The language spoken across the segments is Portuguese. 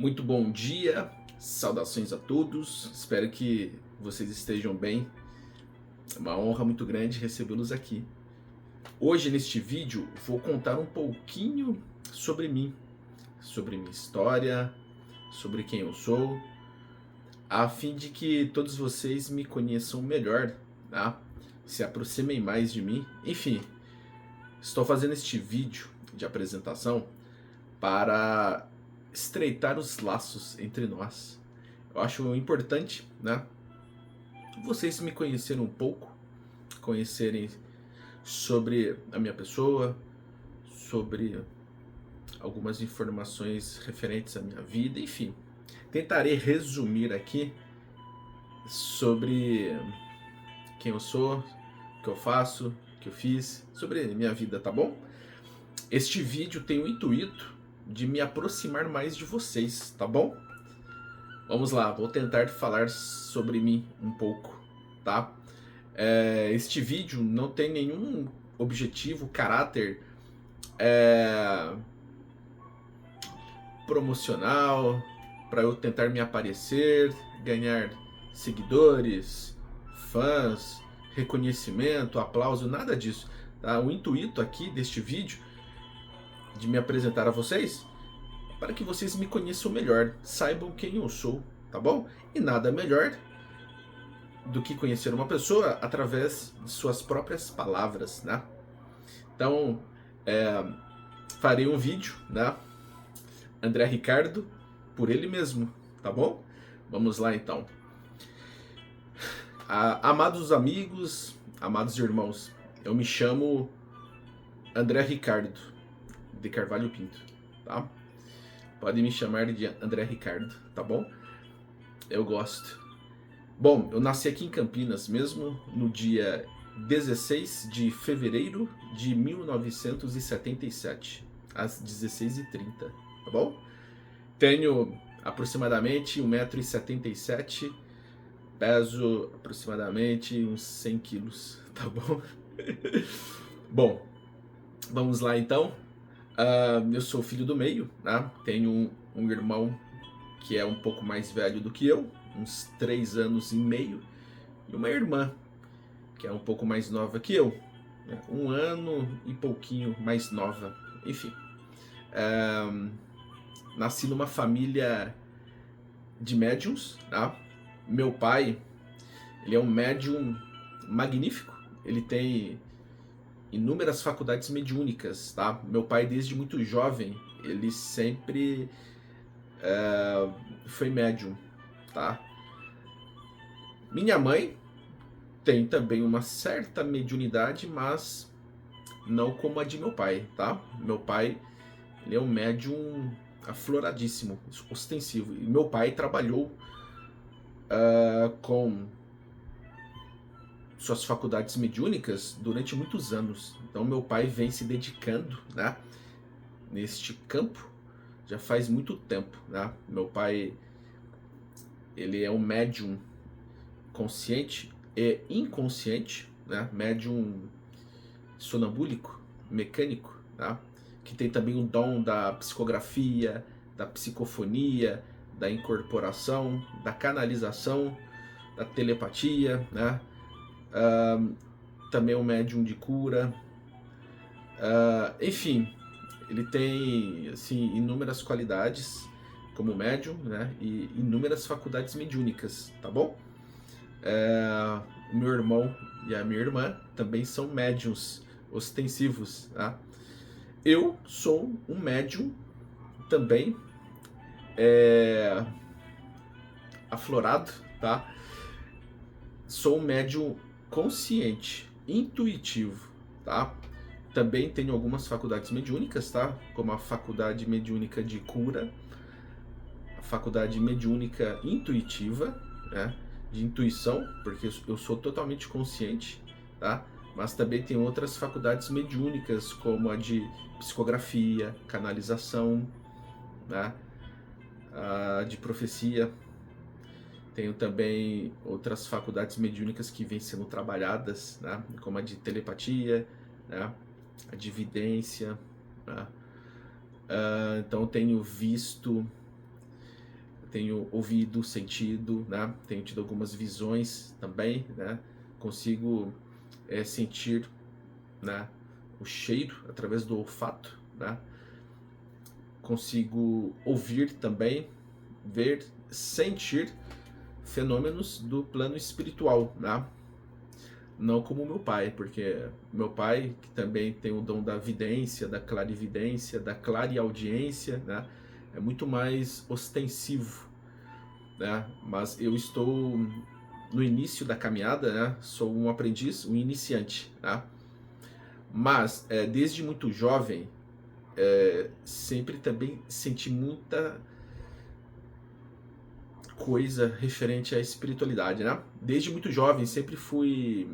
Muito bom dia, saudações a todos, espero que vocês estejam bem. É uma honra muito grande recebê-los aqui. Hoje, neste vídeo, vou contar um pouquinho sobre mim, sobre minha história, sobre quem eu sou, a fim de que todos vocês me conheçam melhor, tá? Se aproximem mais de mim. Enfim, estou fazendo este vídeo de apresentação para estreitar os laços entre nós. Eu acho importante, né? Vocês me conhecerem um pouco, conhecerem sobre a minha pessoa, sobre algumas informações referentes à minha vida, enfim. Tentarei resumir aqui sobre quem eu sou, o que eu faço, o que eu fiz, sobre a minha vida, tá bom? Este vídeo tem o intuito de me aproximar mais de vocês, tá bom? Vamos lá, vou tentar falar sobre mim um pouco, tá? Este vídeo não tem nenhum objetivo, caráter promocional, para eu tentar me aparecer, ganhar seguidores, fãs, reconhecimento, aplauso, nada disso. Tá? O intuito aqui deste vídeo, de me apresentar a vocês, para que vocês me conheçam melhor, saibam quem eu sou, tá bom? E nada melhor do que conhecer uma pessoa através de suas próprias palavras, né? Então, farei um vídeo, né? André Ricardo, por ele mesmo, tá bom? Vamos lá então. Amados amigos, amados irmãos, eu me chamo André Ricardo de Carvalho Pinto, tá? Podem me chamar de André Ricardo, tá bom? Eu gosto. Bom, eu nasci aqui em Campinas mesmo, no dia 16 de fevereiro de 1977, às 16h30, tá bom? Tenho aproximadamente 1,77 m, peso aproximadamente uns 100 quilos, tá bom? Bom, vamos lá então. Eu sou filho do meio, né? Tenho um irmão que é um pouco mais velho do que eu, uns 3 anos e meio, e uma irmã que é um pouco mais nova que eu, né? 1 ano e pouquinho mais nova, enfim. Nasci numa família de médiums, tá? Meu pai, ele é um médium magnífico, ele tem inúmeras faculdades mediúnicas, tá? Meu pai, desde muito jovem, ele sempre foi médium, tá? Minha mãe tem também uma certa mediunidade, mas não como a de meu pai, tá? Meu pai, ele é um médium afloradíssimo, ostensivo. E meu pai trabalhou com suas faculdades mediúnicas durante muitos anos. Então meu pai vem se dedicando, né, neste campo já faz muito tempo, né? Meu pai, ele é um médium consciente e inconsciente, né? Médium sonambúlico, mecânico, tá? Que tem também o dom da psicografia, da psicofonia, da incorporação, da canalização, da telepatia, né? Também é um médium de cura. Enfim, ele tem assim, inúmeras qualidades como médium, né? E inúmeras faculdades mediúnicas, tá bom? O meu irmão e a minha irmã também são médiums ostensivos, tá? Eu sou um médium também aflorado, tá? Sou um médium consciente, intuitivo, tá? Também tenho algumas faculdades mediúnicas, tá? Como a faculdade mediúnica de cura, a faculdade mediúnica intuitiva, né? De intuição, porque eu sou totalmente consciente, tá? Mas também tem outras faculdades mediúnicas, como a de psicografia, canalização, né? A de profecia. Tenho também outras faculdades mediúnicas que vêm sendo trabalhadas, né? Como a de telepatia, né? A de vidência, né? Então tenho visto tenho ouvido, sentido, né? Tenho tido algumas visões também, né? Consigo sentir, né, o cheiro através do olfato, né? Consigo ouvir também, ver, sentir fenômenos do plano espiritual, né? Não como meu pai, porque meu pai, que também tem o dom da vidência, da clarividência, da clareaudiência, né? É muito mais ostensivo, né? Mas eu estou no início da caminhada, né? Sou um aprendiz, um iniciante, né? Mas desde muito jovem, sempre também senti muita coisa referente à espiritualidade, né? Desde muito jovem sempre fui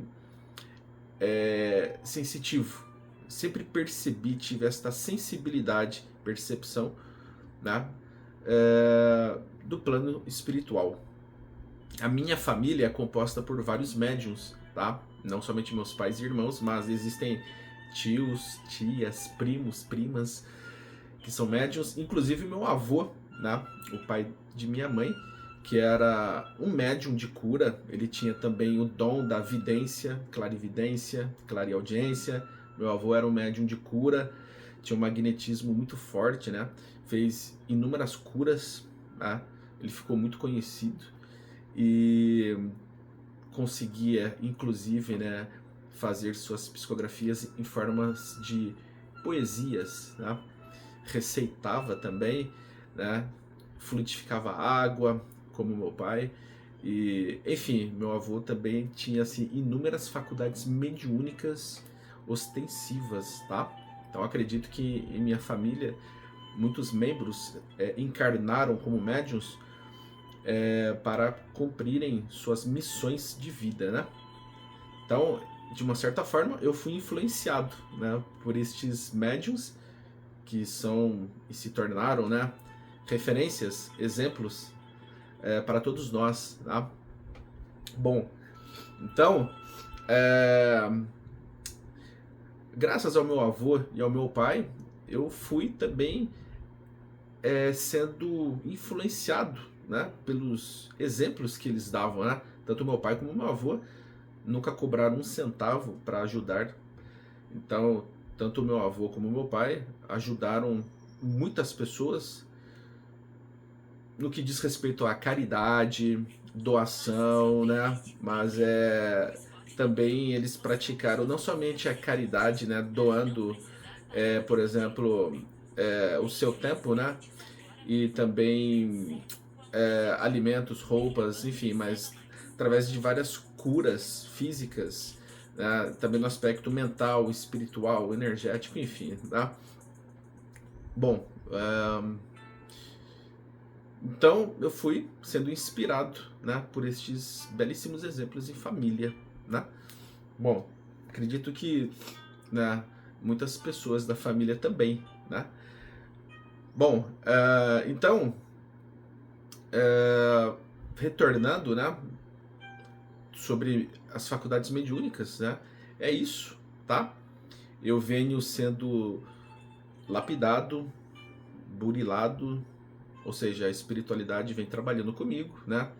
sensitivo, sempre percebi, tive esta sensibilidade, percepção, né? Do plano espiritual. A minha família é composta por vários médiuns, tá? Não somente meus pais e irmãos, mas existem tios, tias, primos, primas que são médiuns, inclusive meu avô, né? O pai de minha mãe, que era um médium de cura. Ele tinha também o dom da vidência, clarividência, clareaudiência. Meu avô era um médium de cura, tinha um magnetismo muito forte, né? Fez inúmeras curas, né? Ele ficou muito conhecido e conseguia, inclusive, né, fazer suas psicografias em formas de poesias, né? Receitava também, né? Fluidificava água, como meu pai. E, enfim, meu avô também tinha assim, inúmeras faculdades mediúnicas ostensivas, tá? Então acredito que em minha família muitos membros encarnaram como médiuns para cumprirem suas missões de vida, né? Então, de uma certa forma, eu fui influenciado, né, por estes médiuns que são e se tornaram, né, referências, exemplos para todos nós, tá? Bom, então, graças ao meu avô e ao meu pai, eu fui também sendo influenciado, né, pelos exemplos que eles davam, né? Tanto meu pai como meu avô nunca cobraram um centavo para ajudar. Então, tanto meu avô como meu pai ajudaram muitas pessoas no que diz respeito à caridade, doação, né? Mas também eles praticaram não somente a caridade, né? Doando, por exemplo, o seu tempo, né? E também alimentos, roupas, enfim, mas através de várias curas físicas, né? Também no aspecto mental, espiritual, energético, enfim, tá? Bom, então eu fui sendo inspirado, né, por estes belíssimos exemplos em família, né? Bom, acredito que, né, muitas pessoas da família também, né? Bom, então, retornando, né, sobre as faculdades mediúnicas, né? É isso, tá? Eu venho sendo lapidado, burilado, ou seja, a espiritualidade vem trabalhando comigo, né?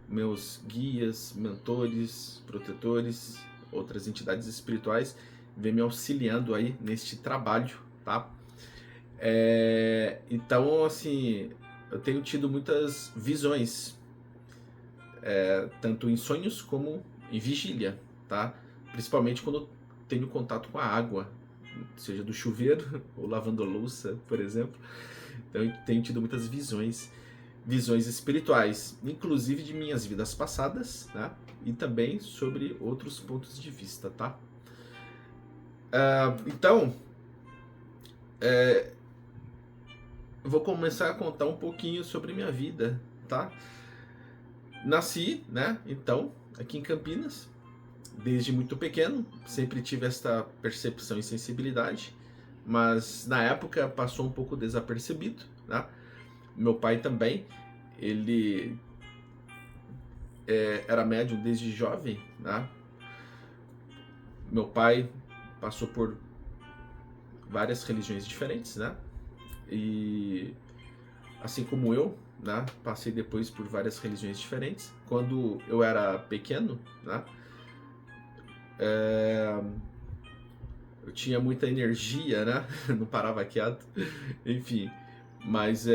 Meus guias, mentores, protetores, outras entidades espirituais vêm me auxiliando aí neste trabalho, tá? Então, assim, eu tenho tido muitas visões, tanto em sonhos como em vigília, tá? Principalmente quando eu tenho contato com a água, seja do chuveiro ou lavando a louça, por exemplo. Então eu tenho tido muitas visões espirituais, inclusive de minhas vidas passadas, né? E também sobre outros pontos de vista, tá? Então, eu vou começar a contar um pouquinho sobre minha vida, tá? Nasci, né? Então, aqui em Campinas, desde muito pequeno, sempre tive esta percepção e sensibilidade, mas na época passou um pouco desapercebido, né? Meu pai também, ele era médium desde jovem, né? Meu pai passou por várias religiões diferentes, né? E assim como eu, né? Passei depois por várias religiões diferentes. Quando eu era pequeno, né? Eu tinha muita energia, né? Não parava quieto, enfim. Mas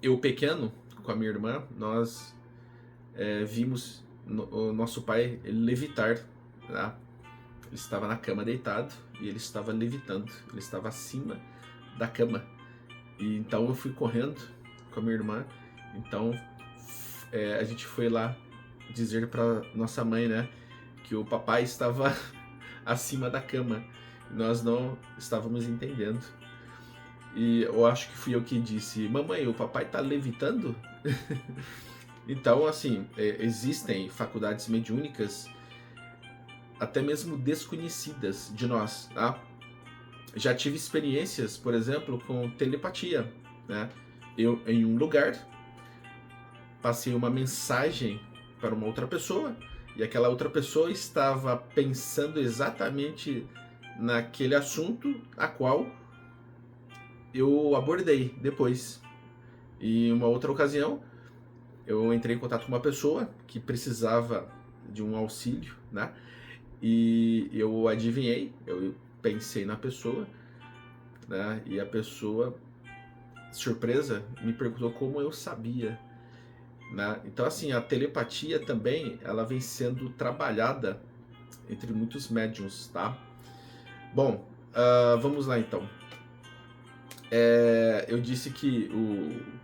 eu pequeno, com a minha irmã, nós vimos o nosso pai levitar, né? Ele estava na cama deitado e ele estava levitando, ele estava acima da cama. E então eu fui correndo com a minha irmã. Então a gente foi lá dizer para nossa mãe, né, que o papai estava acima da cama. Nós não estávamos entendendo. E eu acho que fui eu que disse: mamãe, o papai está levitando? Então, assim, existem faculdades mediúnicas até mesmo desconhecidas de nós, tá? Já tive experiências, por exemplo, com telepatia, né? Eu, em um lugar, passei uma mensagem para uma outra pessoa e aquela outra pessoa estava pensando exatamente naquele assunto a qual eu abordei depois. E em uma outra ocasião, eu entrei em contato com uma pessoa que precisava de um auxílio, né? E eu adivinhei, eu pensei na pessoa, né? E a pessoa, surpresa, me perguntou como eu sabia, né? Então, assim, a telepatia também, ela vem sendo trabalhada entre muitos médiums, tá? Bom, vamos lá então. Eu disse que o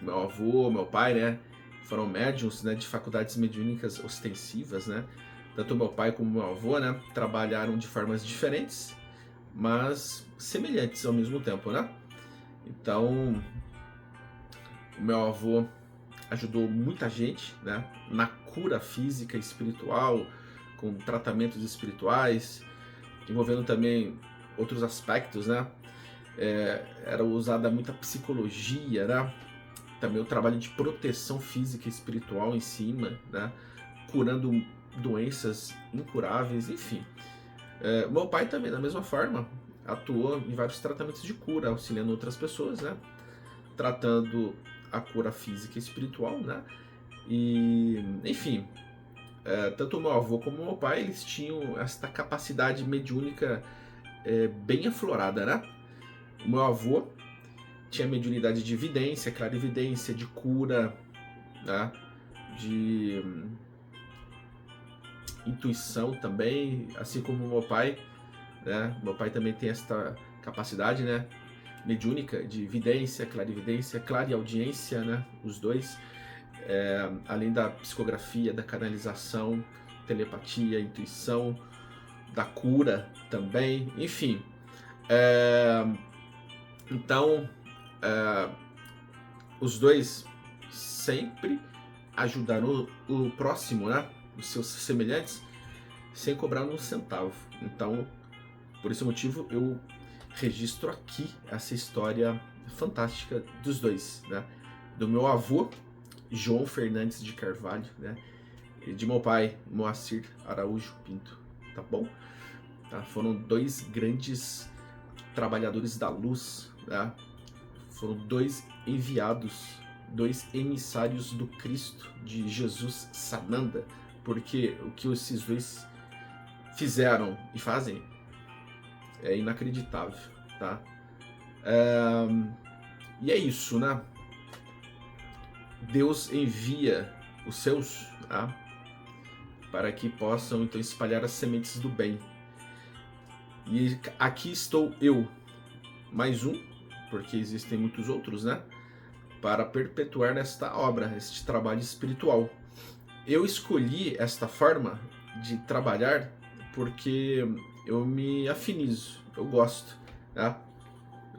meu avô, meu pai, né, foram médiums, né, de faculdades mediúnicas ostensivas, né? Tanto meu pai como meu avô, né, trabalharam de formas diferentes, mas semelhantes ao mesmo tempo, né? Então, o meu avô ajudou muita gente, né, na cura física e espiritual, com tratamentos espirituais, envolvendo também outros aspectos, né? Era usada muita psicologia, né? Também o trabalho de proteção física e espiritual em cima, né? Curando doenças incuráveis, enfim. Meu pai também, da mesma forma, atuou em vários tratamentos de cura, auxiliando outras pessoas, né? Tratando a cura física e espiritual, né? E, enfim, tanto o meu avô como o meu pai, eles tinham esta capacidade mediúnica bem aflorada, né? O meu avô tinha mediunidade de evidência, clarividência, de cura, né? De intuição também, assim como o meu pai, né? Meu pai também tem esta capacidade, né? Mediúnica de vidência, clarividência, clareaudiência, né? Os dois, além da psicografia, da canalização, telepatia, intuição, da cura também, enfim. Então, os dois sempre ajudaram o próximo, né? Os seus semelhantes, sem cobrar um centavo. Então, por esse motivo, eu registro aqui essa história fantástica dos dois, né? Do meu avô, João Fernandes de Carvalho, né? E de meu pai, Moacir Araújo Pinto, tá bom? Tá? Foram dois grandes trabalhadores da luz, né? Foram dois enviados, dois emissários do Cristo, de Jesus Sananda, porque o que esses dois fizeram e fazem é inacreditável, tá? E é isso, né? Deus envia os seus, tá? Para que possam então espalhar as sementes do bem. E aqui estou eu, mais um, porque existem muitos outros, né? Para perpetuar esta obra, este trabalho espiritual. Eu escolhi esta forma de trabalhar porque eu me afinizo, eu gosto, né?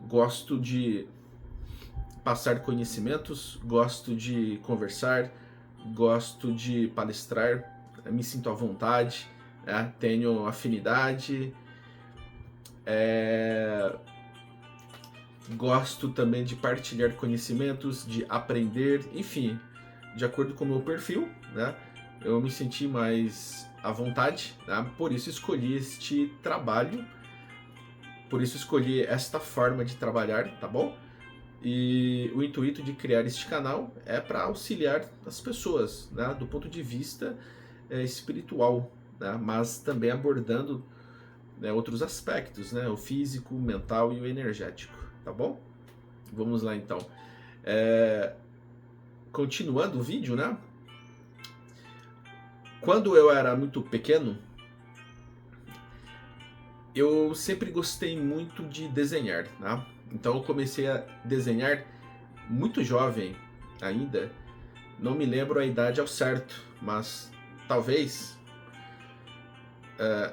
Gosto de passar conhecimentos, gosto de conversar, gosto de palestrar, me sinto à vontade, né? Tenho afinidade, gosto também de partilhar conhecimentos, de aprender, enfim, de acordo com o meu perfil, né? Eu me senti mais à vontade, né? Por isso escolhi este trabalho, por isso escolhi esta forma de trabalhar, tá bom? E o intuito de criar este canal é para auxiliar as pessoas, né, do ponto de vista espiritual, né, mas também abordando, né, outros aspectos, né, o físico, o mental e o energético, tá bom? Vamos lá então. Continuando o vídeo, né? Quando eu era muito pequeno, eu sempre gostei muito de desenhar, né? Então eu comecei a desenhar muito jovem ainda. Não me lembro a idade ao certo, mas talvez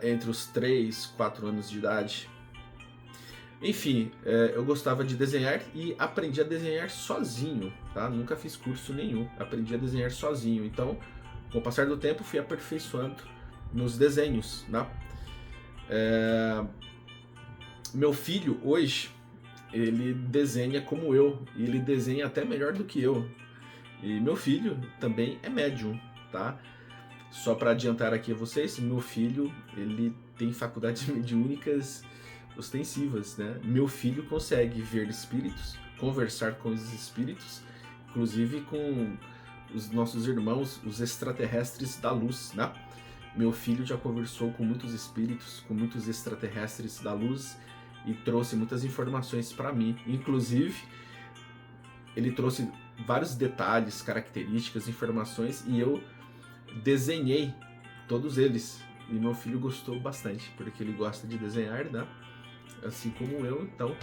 entre os 3, 4 anos de idade. Enfim, eu gostava de desenhar e aprendi a desenhar sozinho, tá? Nunca fiz curso nenhum, aprendi a desenhar sozinho. Então, com o passar do tempo, fui aperfeiçoando nos desenhos, né? Meu filho, hoje, ele desenha como eu, e ele desenha até melhor do que eu. E meu filho também é médium, tá? Só para adiantar aqui a vocês, meu filho, ele tem faculdades mediúnicas ostensivas, né? Meu filho consegue ver espíritos, conversar com os espíritos, inclusive com os nossos irmãos, os extraterrestres da luz, né? Meu filho já conversou com muitos espíritos, com muitos extraterrestres da luz e trouxe muitas informações para mim. Inclusive, ele trouxe vários detalhes, características, informações e eu desenhei todos eles. E meu filho gostou bastante, porque ele gosta de desenhar, né? Assim como eu, então,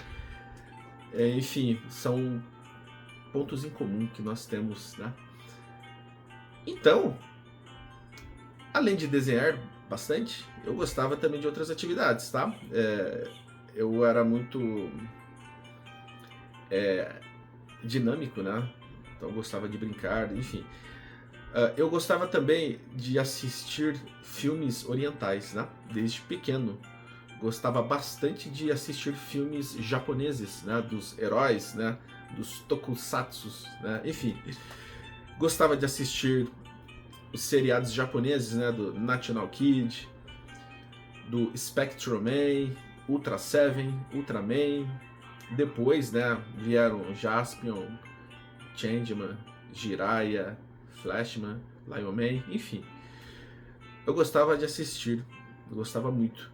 enfim, são pontos em comum que nós temos, né? Então, além de desenhar bastante, eu gostava também de outras atividades, tá? Eu era muito dinâmico, né? Então eu gostava de brincar, enfim. Eu gostava também de assistir filmes orientais, né? Desde pequeno. Gostava bastante de assistir filmes japoneses, né? Dos heróis, né? Dos tokusatsus, né? Enfim. Gostava de assistir os seriados japoneses, né? Do National Kid, do Spectrum Man, Ultra Seven, Ultraman. Depois, né? Vieram Jaspion, Changeman, Jiraiya, Flashman, Lion Man, enfim. Eu gostava de assistir, eu gostava muito.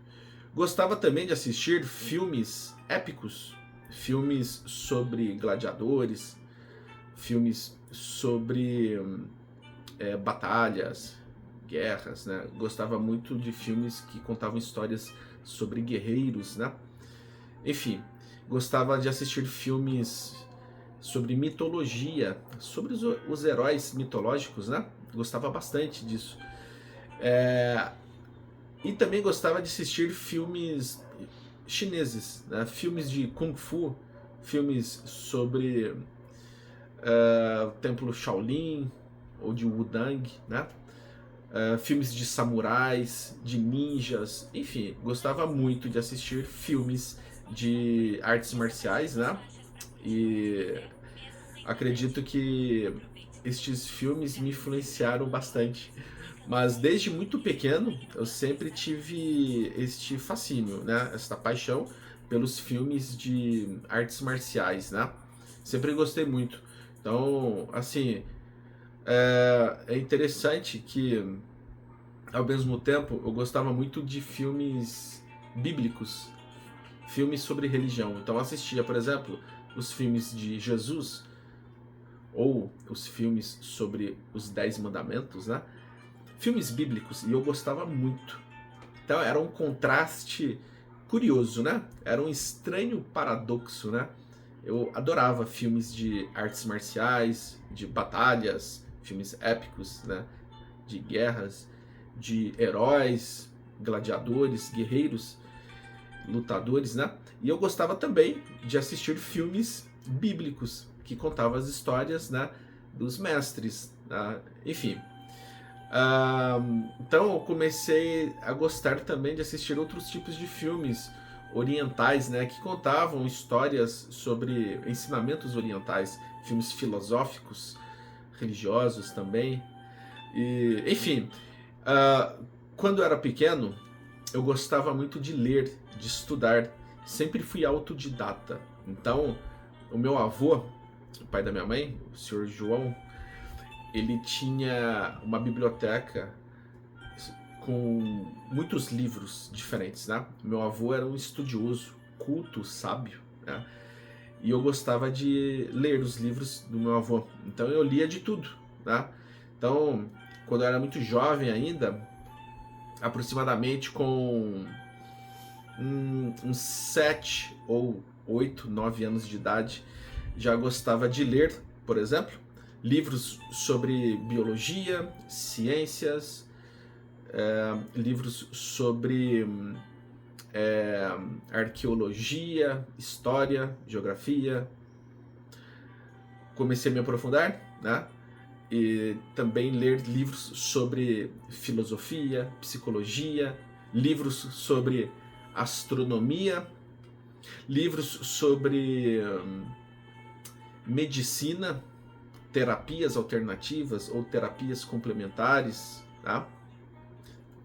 Gostava também de assistir filmes épicos, filmes sobre gladiadores, filmes sobre batalhas, guerras, né? Gostava muito de filmes que contavam histórias sobre guerreiros, né? Enfim, gostava de assistir filmes sobre mitologia, sobre os heróis mitológicos, né? Gostava bastante disso. E também gostava de assistir filmes chineses, né? Filmes de Kung Fu, filmes sobre o Templo Shaolin ou de Wudang, né? Filmes de samurais, de ninjas, enfim, gostava muito de assistir filmes de artes marciais, né? E acredito que estes filmes me influenciaram bastante. Mas desde muito pequeno eu sempre tive este fascínio, né? Esta paixão pelos filmes de artes marciais, né? Sempre gostei muito. Então, assim, é interessante que, ao mesmo tempo, eu gostava muito de filmes bíblicos, filmes sobre religião. Então, eu assistia, por exemplo, os filmes de Jesus ou os filmes sobre os 10 mandamentos, né? Filmes bíblicos, e eu gostava muito. Então era um contraste curioso, né? Era um estranho paradoxo, né? Eu adorava filmes de artes marciais, de batalhas, filmes épicos, né? De guerras, de heróis, gladiadores, guerreiros, lutadores, né? E eu gostava também de assistir filmes bíblicos que contavam as histórias, né, dos mestres, né? Enfim. Então eu comecei a gostar também de assistir outros tipos de filmes orientais, né, que contavam histórias sobre ensinamentos orientais, filmes filosóficos, religiosos também. E, enfim, quando eu era pequeno, eu gostava muito de ler, de estudar. Sempre fui autodidata. Então, o meu avô, o pai da minha mãe, o senhor João, ele tinha uma biblioteca com muitos livros diferentes, né? Meu avô era um estudioso, culto, sábio, né? E eu gostava de ler os livros do meu avô. Então eu lia de tudo, né? Então, quando eu era muito jovem ainda, aproximadamente com uns 7 ou 8, 9 anos de idade, já gostava de ler, por exemplo, livros sobre biologia, ciências, livros sobre arqueologia, história, geografia. Comecei a me aprofundar, né? E também ler livros sobre filosofia, psicologia, livros sobre astronomia, livros sobre medicina, terapias alternativas ou terapias complementares, tá?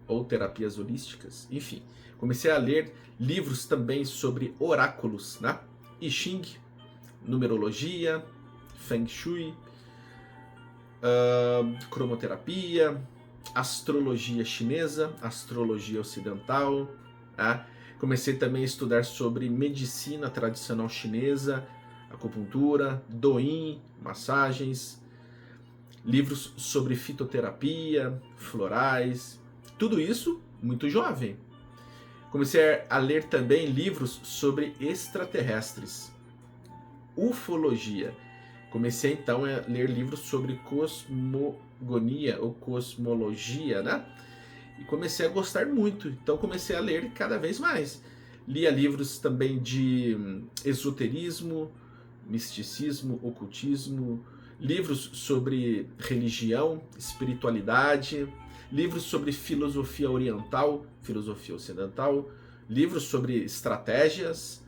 Ou terapias holísticas, enfim. Comecei a ler livros também sobre oráculos, né? I Ching, numerologia, Feng Shui, cromoterapia, astrologia chinesa, astrologia ocidental, tá? Comecei também a estudar sobre medicina tradicional chinesa, acupuntura, Douyin, massagens, livros sobre fitoterapia, florais, tudo isso muito jovem. Comecei a ler também livros sobre extraterrestres, ufologia. Comecei então a ler livros sobre cosmogonia ou cosmologia, né? E comecei a gostar muito, então comecei a ler cada vez mais. Lia livros também de esoterismo, misticismo, ocultismo, livros sobre religião, espiritualidade, livros sobre filosofia oriental, filosofia ocidental, livros sobre estratégias,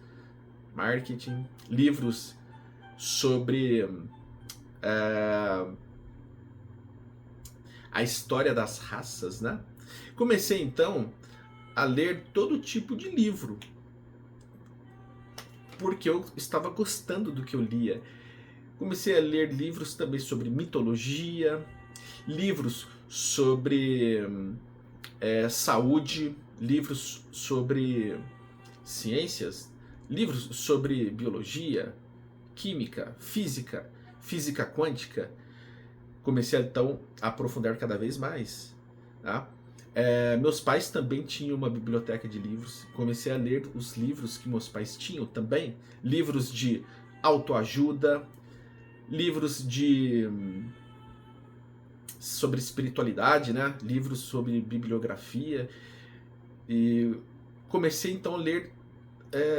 marketing, livros sobre a história das raças, né? Comecei então a ler todo tipo de livro, porque eu estava gostando do que eu lia. Comecei a ler livros também sobre mitologia, livros sobre saúde, livros sobre ciências, livros sobre biologia, química, física, física quântica. Comecei então a aprofundar cada vez mais, tá? Meus pais também tinham uma biblioteca de livros. Comecei a ler os livros que meus pais tinham também. Livros de autoajuda, livros sobre espiritualidade, né? Livros sobre bibliografia. E comecei então a ler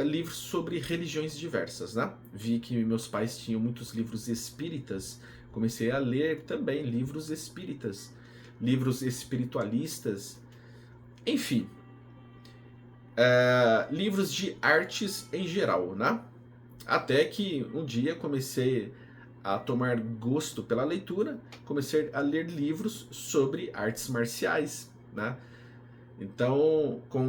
livros sobre religiões diversas, né? Vi que meus pais tinham muitos livros espíritas. Comecei a ler também livros espíritas, livros espiritualistas, enfim, livros de artes em geral, né? Até que um dia comecei a tomar gosto pela leitura, comecei a ler livros sobre artes marciais, né? Então, com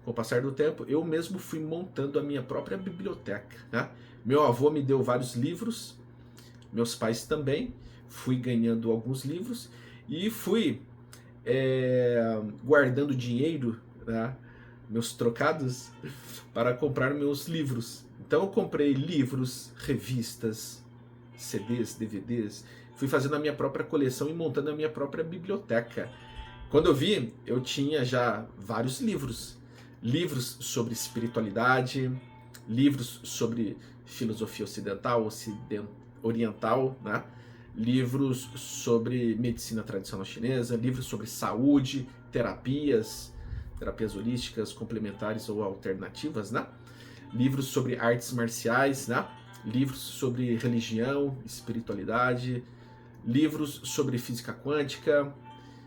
o passar do tempo, eu mesmo fui montando a minha própria biblioteca, né? Meu avô me deu vários livros, meus pais também, fui ganhando alguns livros e fui guardando dinheiro, né, meus trocados, para comprar meus livros. Então eu comprei livros, revistas, CDs, DVDs, fui fazendo a minha própria coleção e montando a minha própria biblioteca. Quando eu vi, eu tinha já vários livros. Livros sobre espiritualidade, livros sobre filosofia ocidental, oriental, né? Livros sobre medicina tradicional chinesa, livros sobre saúde, terapias holísticas, complementares ou alternativas, né? Livros sobre artes marciais, né? Livros sobre religião, espiritualidade, livros sobre física quântica,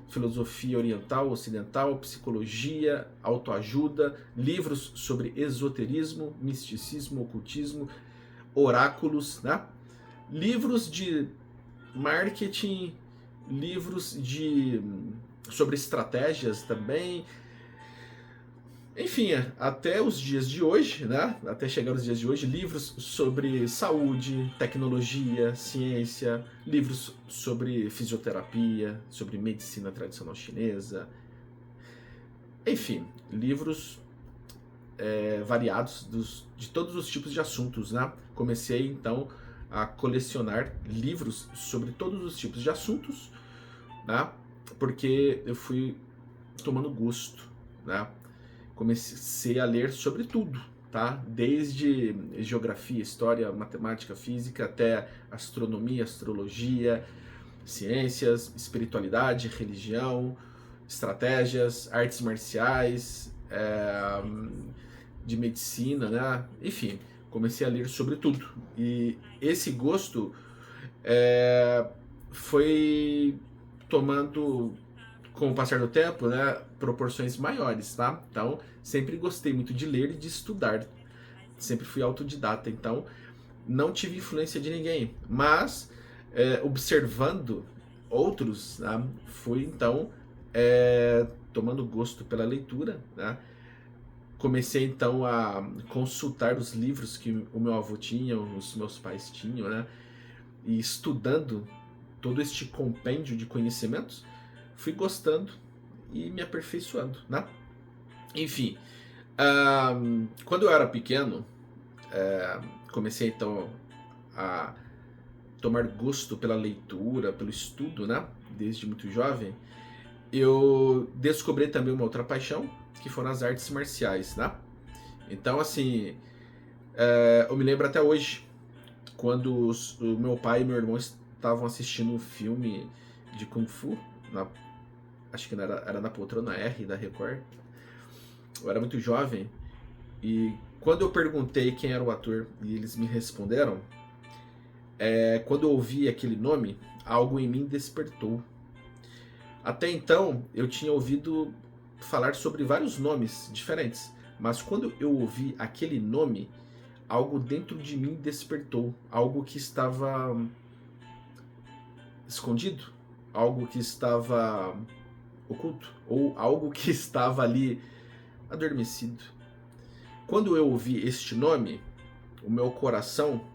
filosofia oriental, ocidental, psicologia, autoajuda, livros sobre esoterismo, misticismo, ocultismo, oráculos, né? Livros de marketing, livros sobre estratégias também, Enfim, até os dias de hoje, né? Até chegar os dias de hoje, livros sobre saúde, tecnologia, ciência, livros sobre fisioterapia, sobre medicina tradicional chinesa, enfim, livros variados de todos os tipos de assuntos, né? Comecei então a colecionar livros sobre todos os tipos de assuntos, né? Porque eu fui tomando gosto, né? Comecei a ler sobre tudo, tá? Desde geografia, história, matemática, física, até astronomia, astrologia, ciências, espiritualidade, religião, estratégias, artes marciais, de medicina, né? Enfim, comecei a ler sobre tudo. E esse gosto foi tomando, com o passar do tempo, né, proporções maiores, tá? Então, sempre gostei muito de ler e de estudar. Sempre fui autodidata, então não tive influência de ninguém. Mas, observando outros, né, fui então tomando gosto pela leitura, né? Comecei então a consultar os livros que o meu avô tinha, os meus pais tinham, né? E estudando todo este compêndio de conhecimentos, fui gostando e me aperfeiçoando, né? Enfim, quando eu era pequeno, comecei então a tomar gosto pela leitura, pelo estudo, né? Desde muito jovem, eu descobri também uma outra paixão, que foram as artes marciais, né? Então, assim, eu me lembro até hoje, quando o meu pai e meu irmão estavam assistindo um filme de Kung Fu, acho que era na Poltrona R da Record. Eu era muito jovem, e quando eu perguntei quem era o ator e eles me responderam, quando eu ouvi aquele nome, algo em mim despertou. Até então, eu tinha ouvido falar sobre vários nomes diferentes, mas quando eu ouvi aquele nome, algo dentro de mim despertou, algo que estava escondido, algo que estava oculto, ou algo que estava ali adormecido. Quando eu ouvi este nome, o meu coração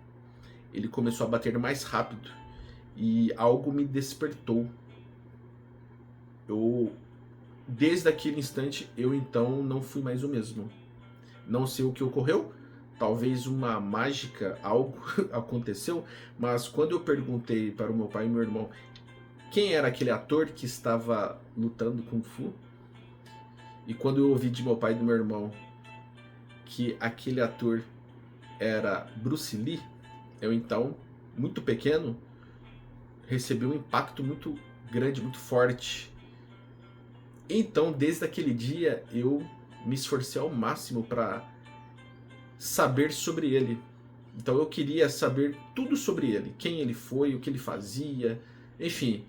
ele começou a bater mais rápido e algo me despertou. Desde aquele instante, eu então não fui mais o mesmo. Não sei o que ocorreu, talvez uma mágica, algo aconteceu, mas quando eu perguntei para o meu pai e meu irmão quem era aquele ator que estava lutando Kung Fu, e quando eu ouvi de meu pai e do meu irmão que aquele ator era Bruce Lee, eu então, muito pequeno, recebi um impacto muito grande, muito forte. Então, desde aquele dia, eu me esforcei ao máximo para saber sobre ele. Então, eu queria saber tudo sobre ele, quem ele foi, o que ele fazia, enfim.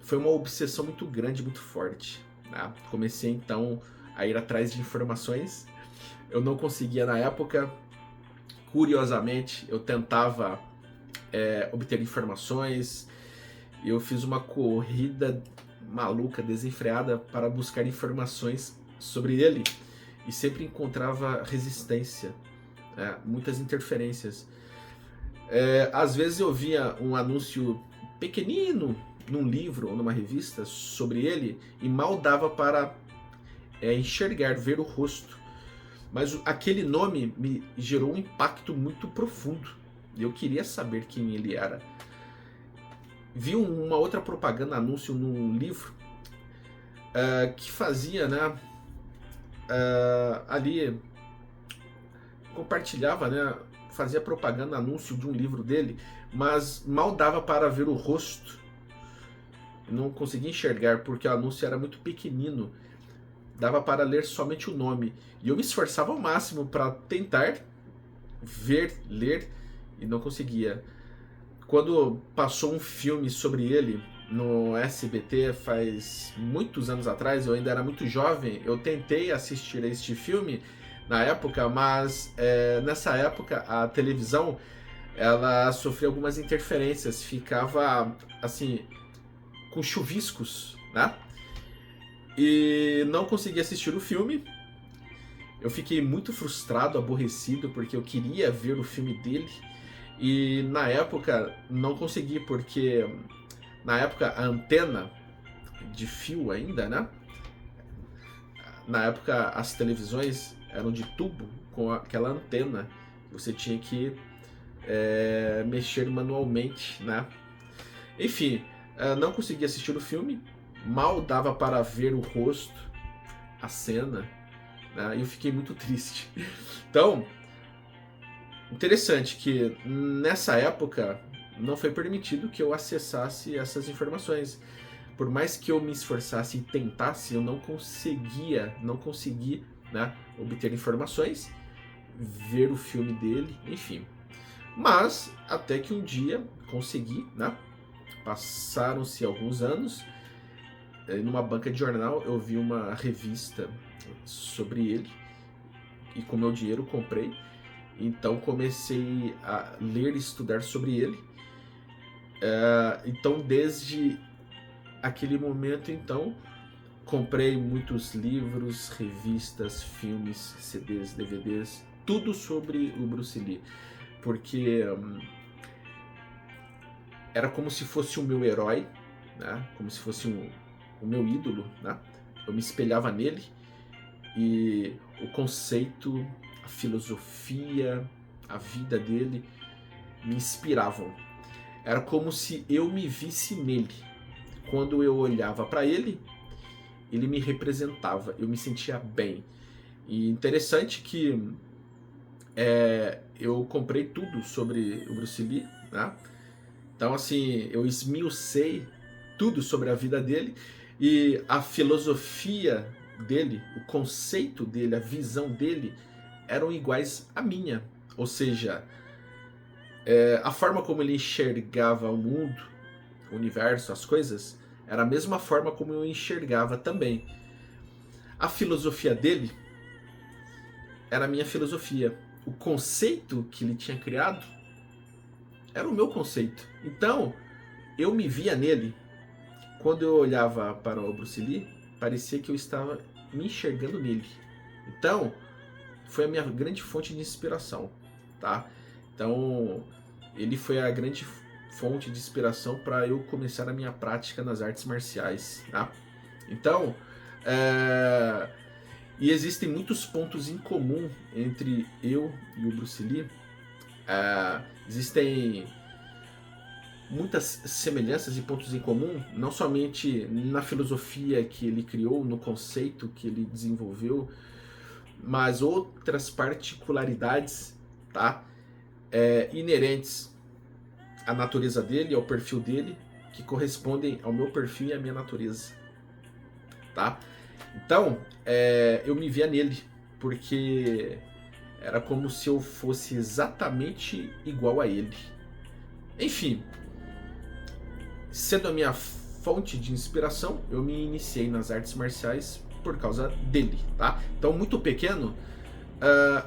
Foi uma obsessão muito grande, muito forte, né? Comecei então a ir atrás de informações. Eu não conseguia na época. Curiosamente, eu tentava obter informações. Eu fiz uma corrida maluca, desenfreada, para buscar informações sobre ele e sempre encontrava resistência, muitas interferências. Às vezes eu via um anúncio pequenino num livro ou numa revista sobre ele e mal dava para enxergar, ver o rosto. Mas aquele nome me gerou um impacto muito profundo. Eu queria saber quem ele era. Vi uma outra propaganda, anúncio num livro, que fazia, né, ali, compartilhava, né, fazia propaganda, anúncio de um livro dele, mas mal dava para ver o rosto. Eu não conseguia enxergar porque o anúncio era muito pequenino. Dava para ler somente o nome. E eu me esforçava ao máximo para tentar ver, ler, e não conseguia. Quando passou um filme sobre ele no SBT faz muitos anos atrás, eu ainda era muito jovem, eu tentei assistir a este filme na época, mas nessa época a televisão ela sofria algumas interferências, ficava assim com chuviscos, né? E não consegui assistir o filme. Eu fiquei muito frustrado, aborrecido, porque eu queria ver o filme dele e na época não consegui, porque na época a antena de fio ainda, né? Na época as televisões eram de tubo com aquela antena. Você tinha que mexer manualmente, né? Enfim, não consegui assistir o filme. Mal dava para ver o rosto, a cena, né? E eu fiquei muito triste. Então, interessante que nessa época não foi permitido que eu acessasse essas informações. Por mais que eu me esforçasse e tentasse, eu não consegui, né, obter informações, ver o filme dele, enfim. Mas até que um dia consegui, né? Passaram-se alguns anos, numa banca de jornal eu vi uma revista sobre ele e com meu dinheiro comprei. Então comecei a ler e estudar sobre ele. Então desde aquele momento, então, comprei muitos livros, revistas, filmes, CDs, DVDs, tudo sobre o Bruce Lee, porque era como se fosse o meu herói, né? Como se fosse o meu ídolo, né? Eu me espelhava nele e o conceito, a filosofia, a vida dele me inspiravam. Era como se eu me visse nele. Quando eu olhava para ele, ele me representava, eu me sentia bem. E interessante que eu comprei tudo sobre o Bruce Lee, né? Então, assim, eu esmiucei tudo sobre a vida dele e a filosofia dele, o conceito dele, a visão dele eram iguais à minha. Ou seja, a forma como ele enxergava o mundo, o universo, as coisas, era a mesma forma como eu enxergava também. A filosofia dele era a minha filosofia. O conceito que ele tinha criado era o meu conceito. Então, eu me via nele. Quando eu olhava para o Bruce Lee, parecia que eu estava me enxergando nele. Então, foi a minha grande fonte de inspiração, tá? Então, ele foi a grande fonte de inspiração para eu começar a minha prática nas artes marciais, tá? Então, e existem muitos pontos em comum entre eu e o Bruce Lee. Existem muitas semelhanças e pontos em comum, não somente na filosofia que ele criou, no conceito que ele desenvolveu, mas outras particularidades, tá? Inerentes à natureza dele, ao perfil dele, que correspondem ao meu perfil e à minha natureza, tá? Então, eu me via nele, porque era como se eu fosse exatamente igual a ele. Enfim, sendo a minha fonte de inspiração, eu me iniciei nas artes marciais por causa dele, tá? Então, muito pequeno,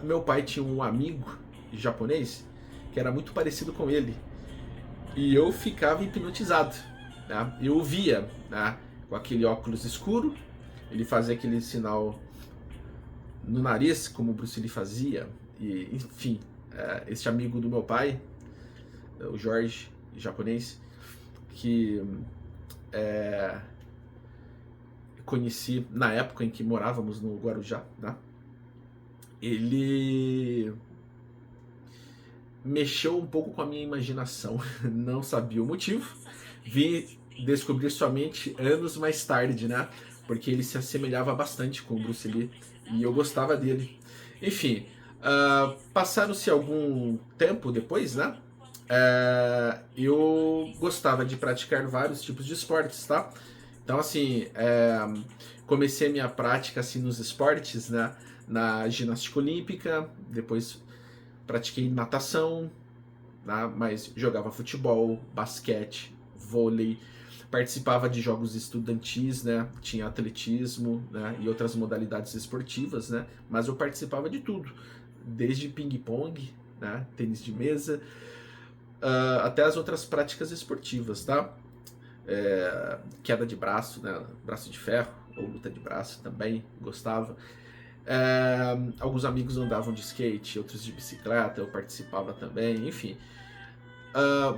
meu pai tinha um amigo japonês que era muito parecido com ele. E eu ficava hipnotizado, né? Eu o via, né, com aquele óculos escuro, ele fazia aquele sinal no nariz, como o Bruce Lee fazia. E, enfim, este amigo do meu pai, o Jorge, japonês, que conheci na época em que morávamos no Guarujá, né? Ele mexeu um pouco com a minha imaginação, não sabia o motivo, vim descobrir somente anos mais tarde, né? Porque ele se assemelhava bastante com o Bruce Lee e eu gostava dele. Enfim, passaram-se algum tempo depois, né? Eu gostava de praticar vários tipos de esportes, tá? Então, assim, comecei a minha prática assim, nos esportes, né? Na ginástica olímpica, depois pratiquei natação, né? Mas jogava futebol, basquete, vôlei, participava de jogos estudantis, né? Tinha atletismo, né? E outras modalidades esportivas, né? Mas eu participava de tudo, desde ping-pong, né? Tênis de mesa, até as outras práticas esportivas, tá? Queda de braço, né? Braço de ferro, ou luta de braço também, gostava. Alguns amigos andavam de skate, outros de bicicleta, eu participava também, enfim.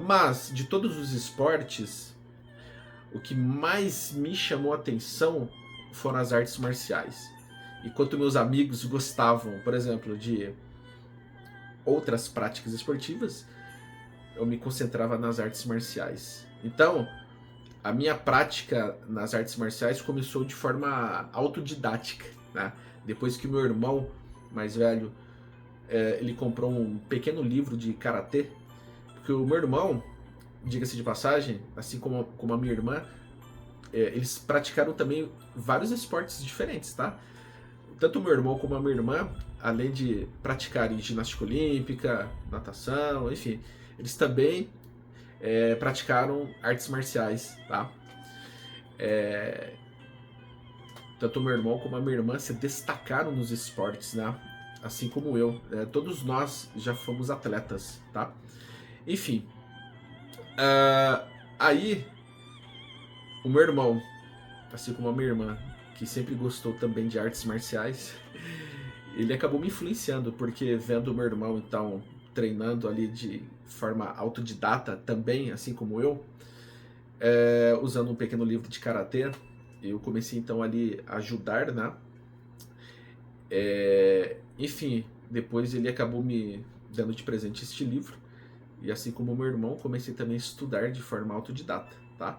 Mas de todos os esportes, o que mais me chamou a atenção foram as artes marciais. Enquanto meus amigos gostavam, por exemplo, de outras práticas esportivas, eu me concentrava nas artes marciais. Então, a minha prática nas artes marciais começou de forma autodidática, né? Depois que meu irmão mais velho, ele comprou um pequeno livro de karatê, porque o meu irmão, diga-se de passagem, assim como a minha irmã, eles praticaram também vários esportes diferentes, tá? Tanto o meu irmão como a minha irmã, além de praticarem ginástica olímpica, natação, enfim, eles também praticaram artes marciais, tá? Tanto o meu irmão como a minha irmã se destacaram nos esportes, né? Assim como eu. Todos nós já fomos atletas, tá? Enfim. Aí, o meu irmão, assim como a minha irmã, que sempre gostou também de artes marciais, ele acabou me influenciando, porque vendo o meu irmão, então, treinando ali de forma autodidata também, assim como eu, usando um pequeno livro de karatê, eu comecei então ali a ajudar, né? Enfim, depois ele acabou me dando de presente este livro, e assim como o meu irmão, comecei também a estudar de forma autodidata, tá?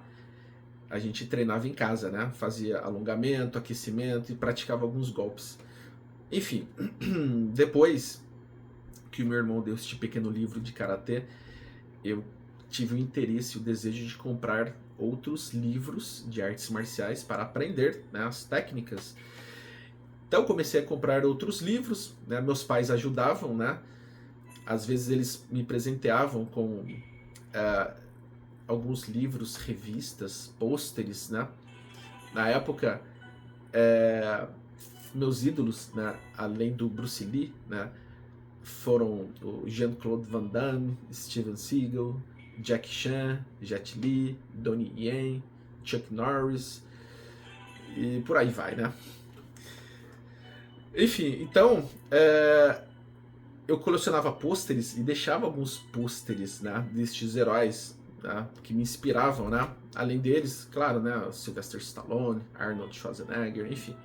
A gente treinava em casa, né? Fazia alongamento, aquecimento e praticava alguns golpes. Enfim, depois que o meu irmão deu este pequeno livro de karatê, eu tive o interesse e o desejo de comprar outros livros de artes marciais para aprender, né, as técnicas. Então comecei a comprar outros livros, né? Meus pais ajudavam, né? Às vezes eles me presenteavam com alguns livros, revistas, pôsteres, né? Na época, meus ídolos, né, além do Bruce Lee, né, foram o Jean-Claude Van Damme, Steven Seagal, Jackie Chan, Jet Li, Donnie Yen, Chuck Norris e por aí vai, né? Enfim, então eu colecionava pôsteres e deixava alguns pôsteres, né, destes heróis, né, que me inspiravam, né? Além deles, claro, né, Sylvester Stallone, Arnold Schwarzenegger, enfim,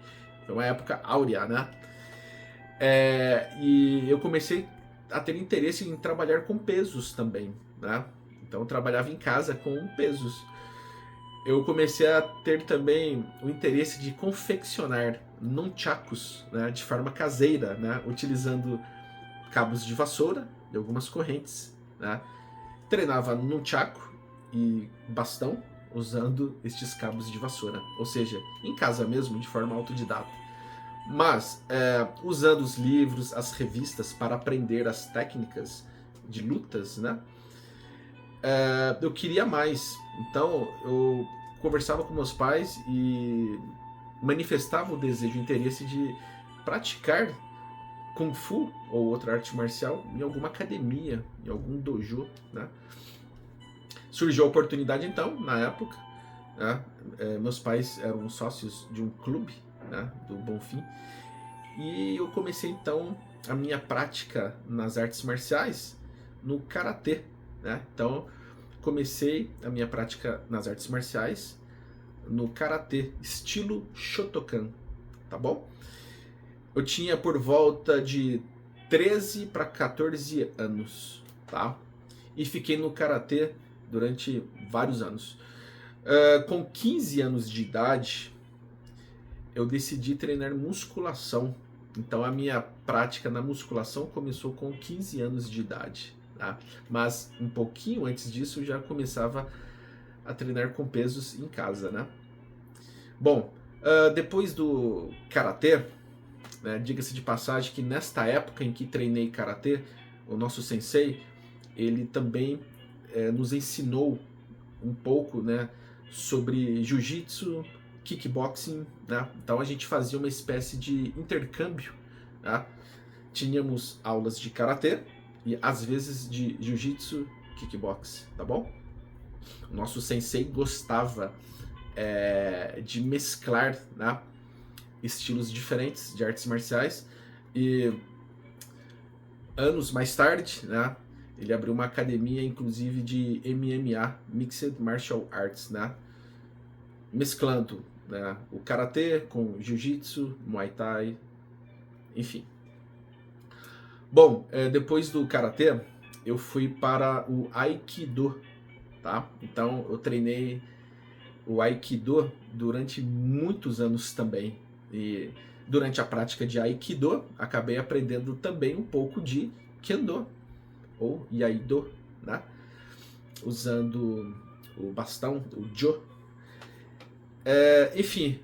foi uma época áurea, né? E eu comecei a ter interesse em trabalhar com pesos também, né? Então eu trabalhava em casa com pesos. Eu comecei a ter também o interesse de confeccionar nunchakus, né, de forma caseira, né, utilizando cabos de vassoura e algumas correntes, né? Treinava nunchaku e bastão usando estes cabos de vassoura, ou seja, em casa mesmo, de forma autodidata. Mas, usando os livros, as revistas para aprender as técnicas de lutas, né? Eu queria mais. Então, eu conversava com meus pais e manifestava o desejo e interesse de praticar Kung Fu ou outra arte marcial em alguma academia, em algum dojo, né? Surgiu a oportunidade, então, na época, né? Meus pais eram sócios de um clube, né, do Bonfim, e eu comecei então a minha prática nas artes marciais no karatê, né? Então comecei a minha prática nas artes marciais no karatê estilo Shotokan, tá bom? Eu tinha por volta de 13 para 14 anos, tá? E fiquei no karatê durante vários anos. Com 15 anos de idade, eu decidi treinar musculação. Então a minha prática na musculação começou com 15 anos de idade, tá? Mas um pouquinho antes disso eu já começava a treinar com pesos em casa, né? Bom, depois do karatê, né, diga-se de passagem que nesta época em que treinei karatê, o nosso sensei, ele também nos ensinou um pouco, né, sobre jiu-jitsu, kickboxing, né? Então a gente fazia uma espécie de intercâmbio, tá? Tínhamos aulas de karatê e às vezes de jiu-jitsu, kickbox, tá bom? O nosso sensei gostava de mesclar, né, estilos diferentes de artes marciais. E anos mais tarde, né, ele abriu uma academia, inclusive, de MMA, Mixed Martial Arts, né, mesclando, né, o karatê com jiu-jitsu, muay thai, enfim. Bom, depois do karatê, eu fui para o aikido, tá? Então eu treinei o aikido durante muitos anos também. E durante a prática de aikido, acabei aprendendo também um pouco de kendo, ou iaido, né? Usando o bastão, o jo. Enfim,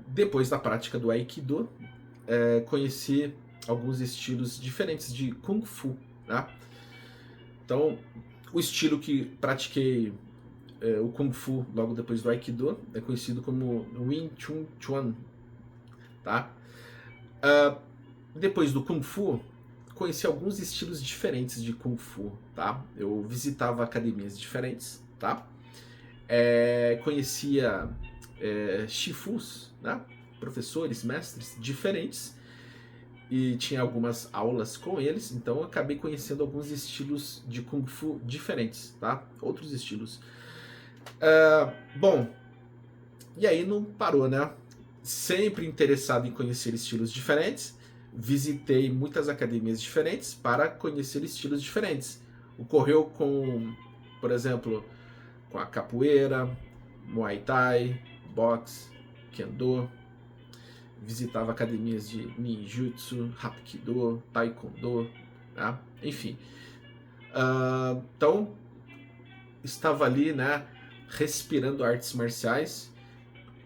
depois da prática do aikido, conheci alguns estilos diferentes de kung fu, né? Então, o estilo que pratiquei, o kung fu logo depois do aikido, é conhecido como Wing Chun Chuan, tá? Depois do kung fu, conheci alguns estilos diferentes de kung fu, tá? Eu visitava academias diferentes, tá? Conhecia shifus, né? Professores, mestres diferentes, e tinha algumas aulas com eles, então eu acabei conhecendo alguns estilos de Kung Fu diferentes, tá? Outros estilos. Bom, e aí não parou, né? Sempre interessado em conhecer estilos diferentes, visitei muitas academias diferentes para conhecer estilos diferentes. Ocorreu com, por exemplo, com a capoeira, Muay Thai, boxe, Kendo. Visitava academias de ninjutsu, hapkido, taekwondo, né? Enfim. Então, estava ali, né, respirando artes marciais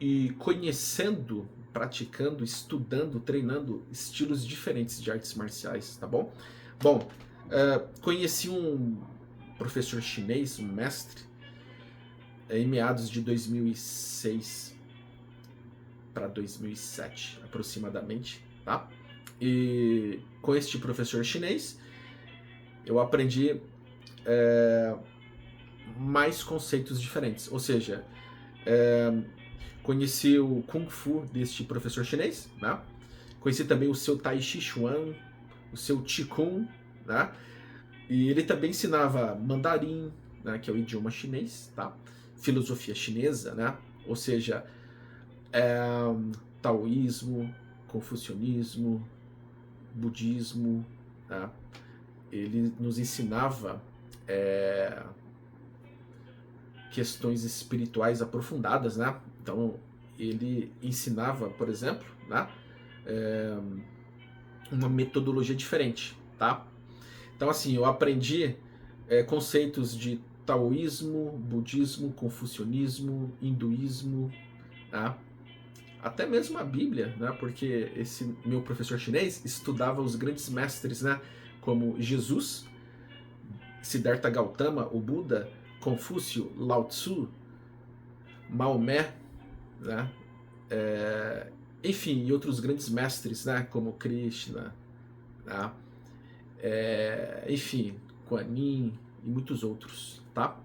e conhecendo, praticando, estudando, treinando estilos diferentes de artes marciais, tá bom? Bom, conheci um professor chinês, um mestre, em meados de 2006 para 2007, aproximadamente, tá? E com este professor chinês, eu aprendi mais conceitos diferentes. Ou seja, conheci o Kung Fu deste professor chinês, né? Conheci também o seu Tai Chi Chuan, o seu Qigong, né? E ele também ensinava mandarim, né, que é o idioma chinês, tá? Filosofia chinesa, né? Ou seja, taoísmo, confucionismo, budismo, tá? Ele nos ensinava questões espirituais aprofundadas, né? Então ele ensinava, por exemplo, né, uma metodologia diferente, tá? Então assim, eu aprendi conceitos de taoísmo, budismo, confucionismo, hinduísmo, tá? Até mesmo a Bíblia, né? Porque esse meu professor chinês estudava os grandes mestres, né? Como Jesus, Siddhartha Gautama, o Buda, Confúcio, Lao Tzu, Maomé, né? Enfim, e outros grandes mestres, né? Como Krishna, né? Enfim, Kuan Yin e muitos outros, tá?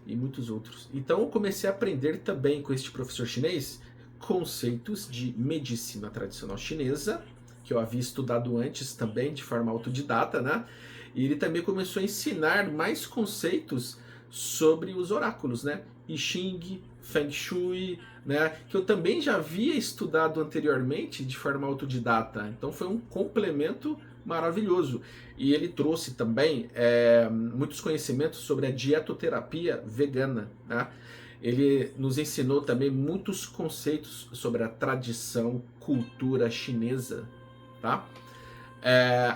E muitos outros. Então eu comecei a aprender também com este professor chinês conceitos de medicina tradicional chinesa, que eu havia estudado antes também de forma autodidata, né? E ele também começou a ensinar mais conceitos sobre os oráculos, né? I Ching, Feng Shui, né? Que eu também já havia estudado anteriormente de forma autodidata. Então foi um complemento maravilhoso. E ele trouxe também muitos conhecimentos sobre a dietoterapia vegana, né? Ele nos ensinou também muitos conceitos sobre a tradição, cultura chinesa, tá?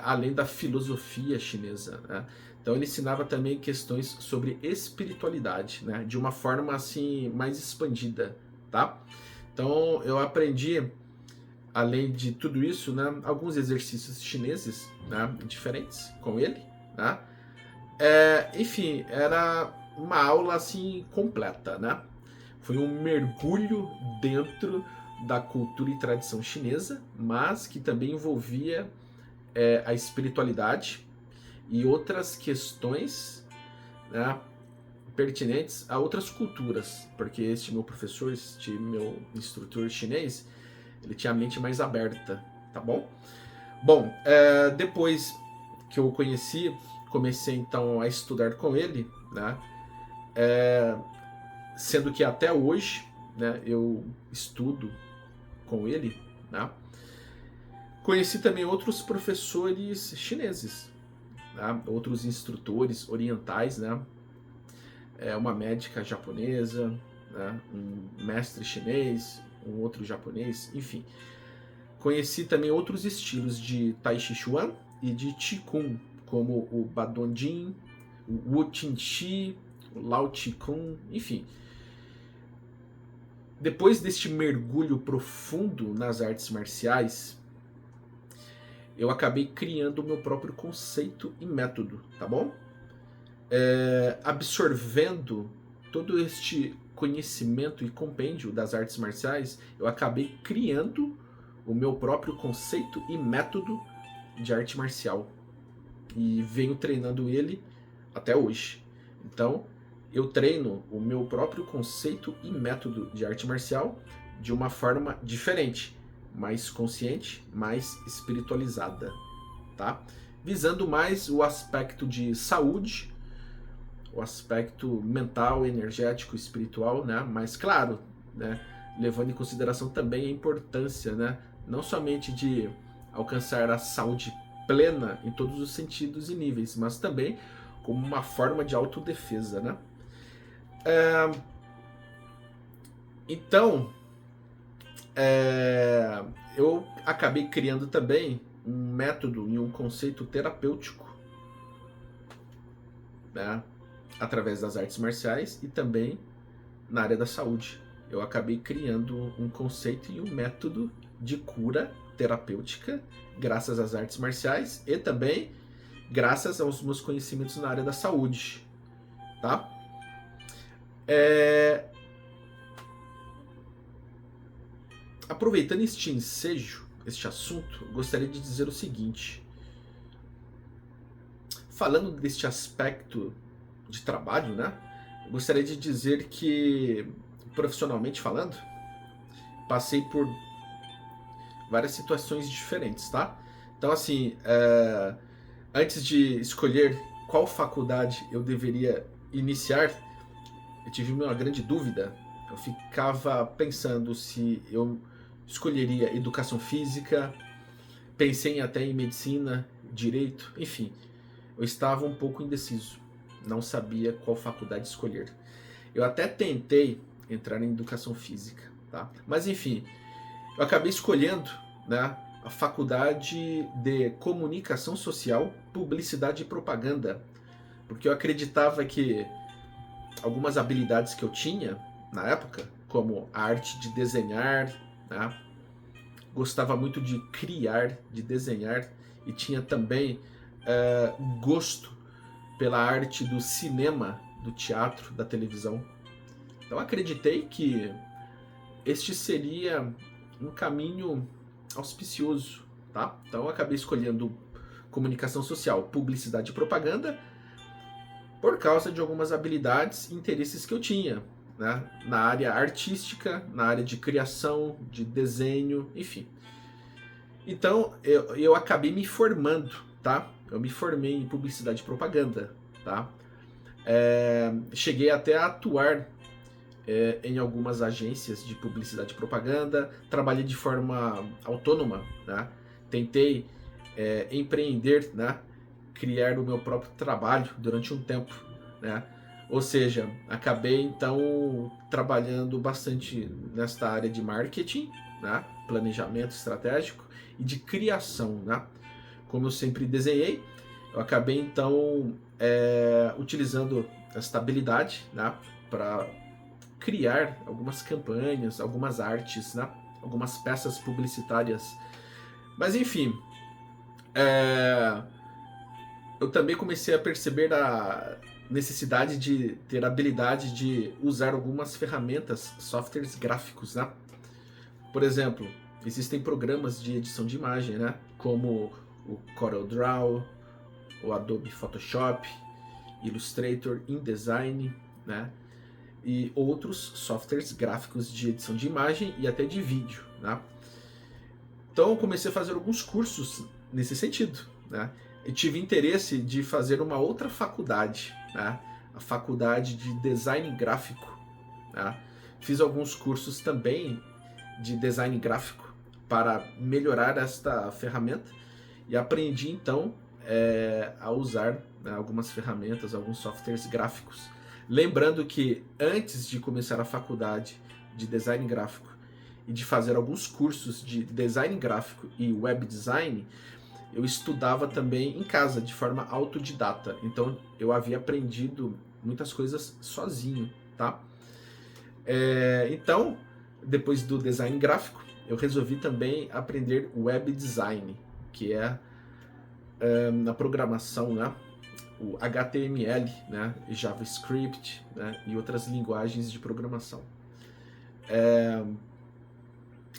Além da filosofia chinesa, né? Então ele ensinava também questões sobre espiritualidade, né? De uma forma assim mais expandida, tá? Então eu aprendi, além de tudo isso, né, alguns exercícios chineses, né, diferentes com ele, né? Enfim, era uma aula assim completa, né? Foi um mergulho dentro da cultura e tradição chinesa, mas que também envolvia a espiritualidade e outras questões, né, pertinentes a outras culturas, porque este meu professor, este meu instrutor chinês, Ele tinha a mente mais aberta, tá bom? Bom, depois que eu o conheci, comecei então a estudar com ele, né? Sendo que até hoje, né, eu estudo com ele, né? Conheci também outros professores chineses, né? Outros instrutores orientais, né? Uma médica japonesa, né? Um mestre chinês, um outro japonês, enfim. Conheci também outros estilos de Tai Chi Chuan e de Qigong, como o Badong, o Wu Qin Shi, o Lao Qigong, enfim. Depois deste mergulho profundo nas artes marciais, eu acabei criando o meu próprio conceito e método, tá bom? Absorvendo todo este conhecimento e compêndio das artes marciais, eu acabei criando o meu próprio conceito e método de arte marcial. E venho treinando ele até hoje. Então, eu treino o meu próprio conceito e método de arte marcial de uma forma diferente, mais consciente, mais espiritualizada, tá? Visando mais o aspecto de saúde, o aspecto mental, energético, espiritual, né? Mas claro, né, levando em consideração também a importância, né, não somente de alcançar a saúde plena em todos os sentidos e níveis, mas também como uma forma de autodefesa, né? Então, eu acabei criando também um método e um conceito terapêutico, né, através das artes marciais e também na área da saúde. Eu acabei criando um conceito e um método de cura terapêutica graças às artes marciais e também graças aos meus conhecimentos na área da saúde, tá? Aproveitando este ensejo, este assunto, gostaria de dizer o seguinte. Falando deste aspecto de trabalho, né? Gostaria de dizer que, profissionalmente falando, passei por várias situações diferentes, tá? Então, assim, antes de escolher qual faculdade eu deveria iniciar, eu tive uma grande dúvida. Eu ficava pensando se eu escolheria educação física, pensei até em medicina, direito, enfim. Eu estava um pouco indeciso, não sabia qual faculdade escolher. Eu até tentei entrar em educação física, tá? Mas enfim, eu acabei escolhendo, né, a faculdade de comunicação social, publicidade e propaganda, porque eu acreditava que algumas habilidades que eu tinha na época, como a arte de desenhar, né, gostava muito de criar, de desenhar, e tinha também gosto pela arte do cinema, do teatro, da televisão. Então acreditei que este seria um caminho auspicioso, tá? Então eu acabei escolhendo comunicação social, publicidade e propaganda por causa de algumas habilidades e interesses que eu tinha, né? Na área artística, na área de criação, de desenho, enfim. Então eu acabei me formando, tá? Eu me formei em publicidade e propaganda, tá? Cheguei até a atuar em algumas agências de publicidade e propaganda, trabalhei de forma autônoma, né? Tentei empreender, né? Criar o meu próprio trabalho durante um tempo, né? Ou seja, acabei então trabalhando bastante nesta área de marketing, né? Planejamento estratégico e de criação, né? Como eu sempre desenhei, eu acabei então utilizando esta habilidade, né? Para criar algumas campanhas, algumas artes, né? Algumas peças publicitárias. Mas enfim, eu também comecei a perceber a necessidade de ter habilidade de usar algumas ferramentas, softwares gráficos, né? Por exemplo, existem programas de edição de imagem, né? Como o CorelDRAW, o Adobe Photoshop, Illustrator, InDesign, né? E outros softwares gráficos de edição de imagem e até de vídeo, né? Então eu comecei a fazer alguns cursos nesse sentido, né? E tive interesse de fazer uma outra faculdade, né? A faculdade de design gráfico, né? Fiz alguns cursos também de design gráfico para melhorar esta ferramenta e aprendi então a usar, né, algumas ferramentas, alguns softwares gráficos. Lembrando que antes de começar a faculdade de design gráfico e de fazer alguns cursos de design gráfico e web design, eu estudava também em casa, de forma autodidata. Então eu havia aprendido muitas coisas sozinho, tá? Então, depois do design gráfico, eu resolvi também aprender web design, que é na programação, né? O HTML, né? JavaScript, né? E outras linguagens de programação.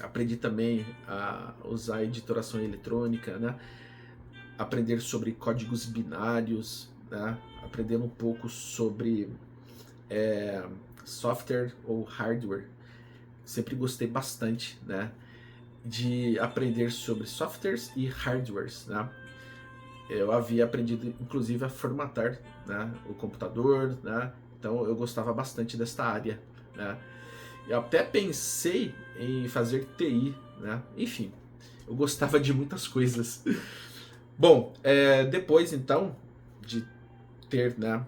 Aprendi também a usar editoração eletrônica, né? Aprender sobre códigos binários, né? Aprender um pouco sobre software ou hardware. Sempre gostei bastante, né, de aprender sobre softwares e hardwares, né? Eu havia aprendido, inclusive, a formatar, né, o computador, né? Então eu gostava bastante desta área, né? Eu até pensei em fazer TI, né? Enfim, eu gostava de muitas coisas. Bom, depois então de ter, né,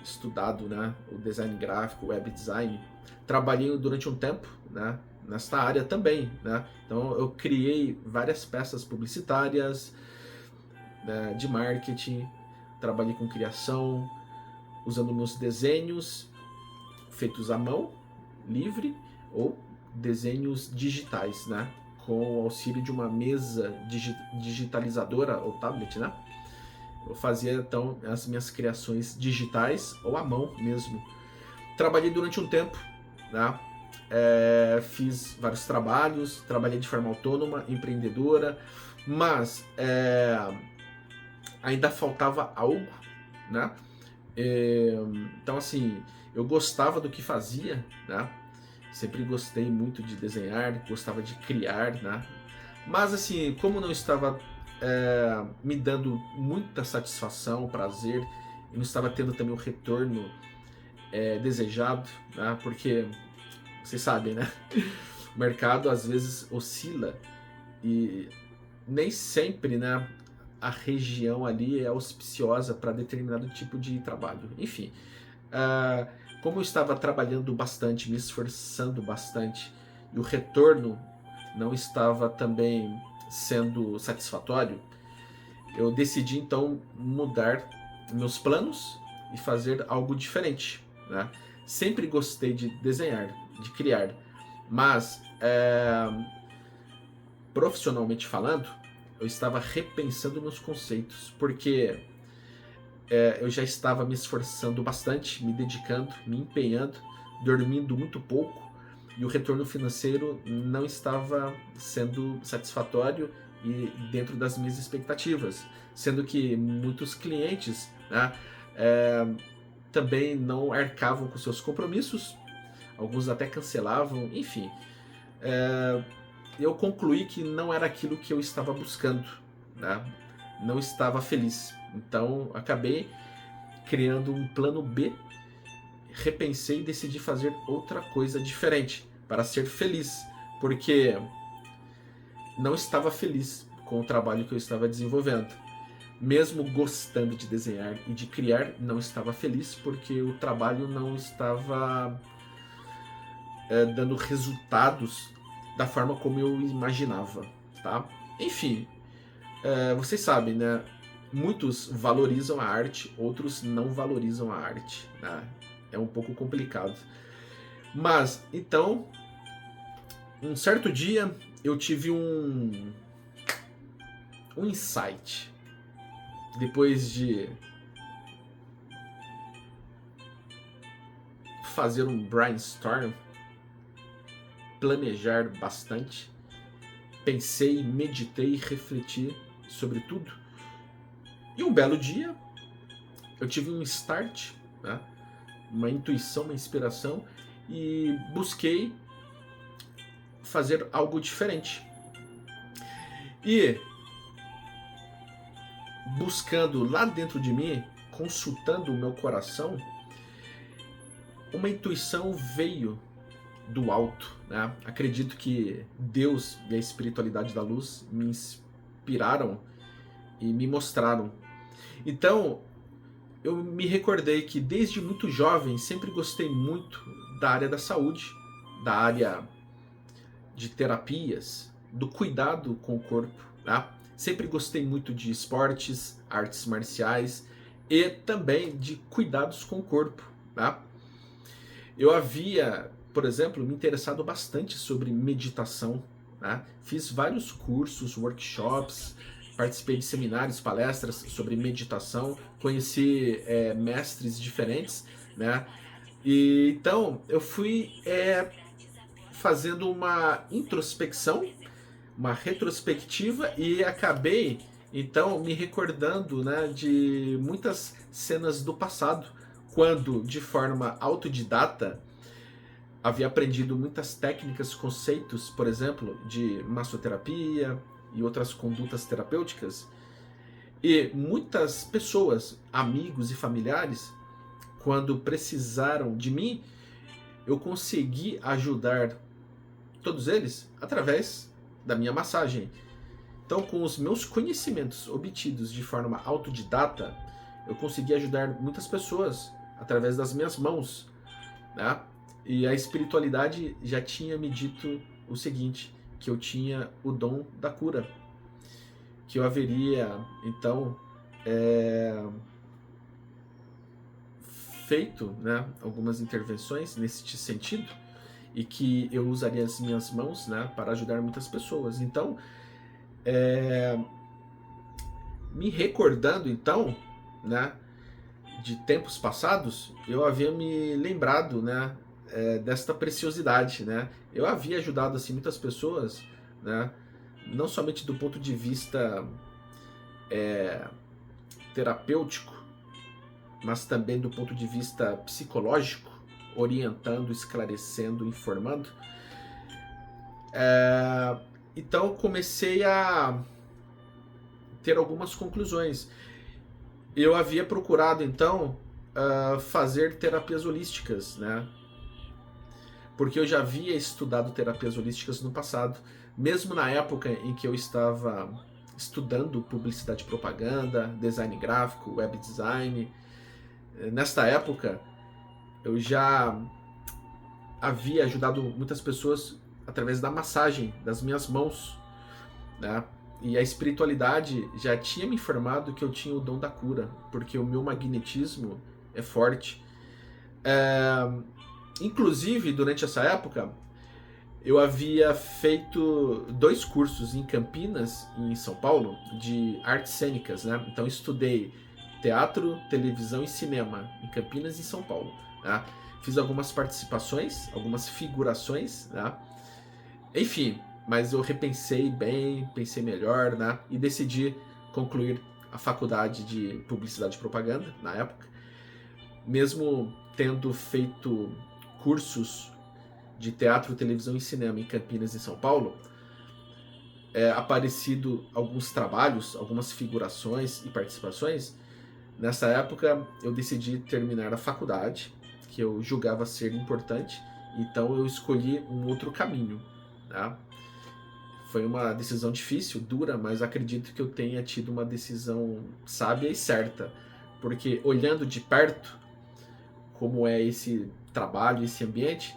estudado, né, o design gráfico, o web design, trabalhei durante um tempo, né, nesta área também, né? Então eu criei várias peças publicitárias, né, de marketing, trabalhei com criação, usando meus desenhos feitos à mão, livre, ou desenhos digitais, né, com o auxílio de uma mesa digitalizadora ou tablet, né? Eu fazia então as minhas criações digitais ou à mão mesmo. Trabalhei durante um tempo, né? Fiz vários trabalhos, trabalhei de forma autônoma, empreendedora, mas ainda faltava algo, né? Então assim, eu gostava do que fazia, né? Sempre gostei muito de desenhar, gostava de criar, né? Mas assim, como não estava me dando muita satisfação, prazer, e não estava tendo também o retorno desejado, né? Porque vocês sabem, né? O mercado às vezes oscila e nem sempre, né, a região ali é auspiciosa para determinado tipo de trabalho. Enfim, como eu estava trabalhando bastante, me esforçando bastante, e o retorno não estava também sendo satisfatório, eu decidi então mudar meus planos e fazer algo diferente, né? Sempre gostei de desenhar, de criar, mas profissionalmente falando, eu estava repensando meus conceitos, porque eu já estava me esforçando bastante, me dedicando, me empenhando, dormindo muito pouco, e o retorno financeiro não estava sendo satisfatório e dentro das minhas expectativas, sendo que muitos clientes, né, também não arcavam com seus compromissos, alguns até cancelavam, enfim. Eu concluí que não era aquilo que eu estava buscando, né? Não estava feliz. Então acabei criando um plano B, repensei e decidi fazer outra coisa diferente para ser feliz, porque não estava feliz com o trabalho que eu estava desenvolvendo. Mesmo gostando de desenhar e de criar, não estava feliz porque o trabalho não estava dando resultados da forma como eu imaginava, tá? Enfim, vocês sabem, né? Muitos valorizam a arte, outros não valorizam a arte, né? É um pouco complicado. Mas, então, um certo dia eu tive um insight. Depois de fazer um brainstorm, planejar bastante, pensei, meditei, refleti sobre tudo. E um belo dia eu tive um start, né? Uma intuição, uma inspiração, e busquei fazer algo diferente. E buscando lá dentro de mim, consultando o meu coração, uma intuição veio do alto, né? Acredito que Deus e a espiritualidade da luz me inspiraram e me mostraram. Então, eu me recordei que desde muito jovem sempre gostei muito da área da saúde, da área de terapias, do cuidado com o corpo, né? Sempre gostei muito de esportes, artes marciais e também de cuidados com o corpo, né? Eu havia, por exemplo, me interessado bastante sobre meditação, né? Fiz vários cursos, workshops, participei de seminários, palestras sobre meditação, conheci mestres diferentes, né? E então eu fui fazendo uma introspecção, uma retrospectiva, e acabei então me recordando, né, de muitas cenas do passado, quando de forma autodidata havia aprendido muitas técnicas, conceitos, por exemplo, de massoterapia e outras condutas terapêuticas. E muitas pessoas, amigos e familiares, quando precisaram de mim, eu consegui ajudar todos eles através da minha massagem. Então, com os meus conhecimentos obtidos de forma autodidata, eu consegui ajudar muitas pessoas através das minhas mãos, né? E a espiritualidade já tinha me dito o seguinte, que eu tinha o dom da cura, que eu haveria, então, feito, né, algumas intervenções nesse sentido, e que eu usaria as minhas mãos, né, para ajudar muitas pessoas. Então, me recordando, então, né, de tempos passados, eu havia me lembrado, né, desta preciosidade, né? Eu havia ajudado assim muitas pessoas, né, não somente do ponto de vista terapêutico, mas também do ponto de vista psicológico, orientando, esclarecendo, informando. Então comecei a ter algumas conclusões. Eu havia procurado então fazer terapias holísticas, né? Porque eu já havia estudado terapias holísticas no passado, mesmo na época em que eu estava estudando publicidade e propaganda, design gráfico, web design. Nesta época, eu já havia ajudado muitas pessoas através da massagem das minhas mãos, né? E a espiritualidade já tinha me informado que eu tinha o dom da cura, porque o meu magnetismo é forte. Inclusive, durante essa época, eu havia feito 2 cursos em Campinas e em São Paulo de artes cênicas, né? Então estudei teatro, televisão e cinema em Campinas e São Paulo, né? Fiz algumas participações, algumas figurações, né? Enfim, mas eu repensei bem, pensei melhor, né? E decidi concluir a faculdade de publicidade e propaganda na época, mesmo tendo feito cursos de teatro, televisão e cinema em Campinas e São Paulo, aparecido alguns trabalhos, algumas figurações e participações. Nessa época eu decidi terminar a faculdade, que eu julgava ser importante, então eu escolhi um outro caminho, tá? Foi uma decisão difícil, dura, mas acredito que eu tenha tido uma decisão sábia e certa, porque olhando de perto como é esse trabalho, esse ambiente,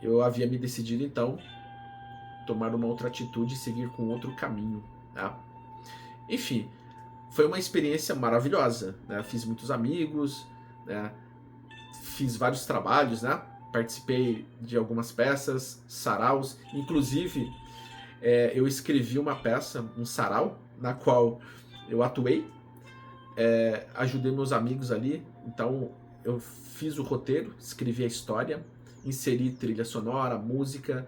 eu havia me decidido então tomar uma outra atitude e seguir com outro caminho, tá? Enfim, foi uma experiência maravilhosa, né? Fiz muitos amigos, né? Fiz vários trabalhos, né? Participei de algumas peças, saraus, inclusive eu escrevi uma peça, um sarau, na qual eu atuei, ajudei meus amigos ali, então eu fiz o roteiro, escrevi a história, inseri trilha sonora, música,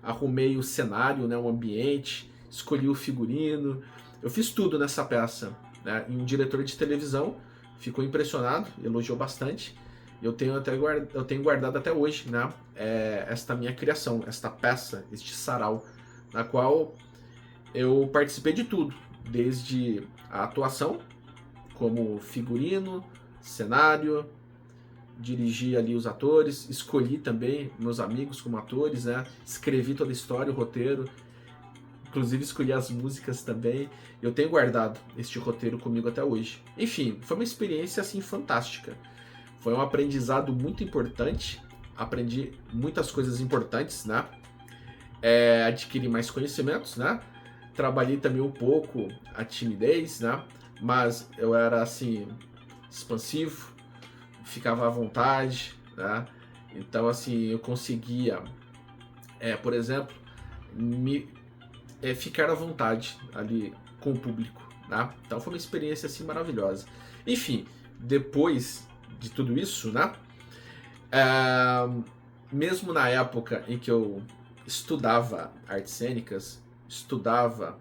arrumei o cenário, né, o ambiente, escolhi o figurino, eu fiz tudo nessa peça, né? E um diretor de televisão ficou impressionado, elogiou bastante, eu tenho guardado até hoje, né, esta minha criação, esta peça, este sarau, na qual eu participei de tudo, desde a atuação, como figurino, cenário, dirigi ali os atores, escolhi também meus amigos como atores, né, escrevi toda a história, o roteiro, inclusive escolhi as músicas também. Eu tenho guardado este roteiro comigo até hoje. Enfim, foi uma experiência assim fantástica. Foi um aprendizado muito importante. Aprendi muitas coisas importantes, né? Adquiri mais conhecimentos, né? Trabalhei também um pouco a timidez, né? Mas eu era assim expansivo, ficava à vontade, né? Então assim eu conseguia, por exemplo, ficar à vontade ali com o público, né? Então foi uma experiência assim maravilhosa. Enfim, depois de tudo isso, né? Mesmo na época em que eu estudava artes cênicas, estudava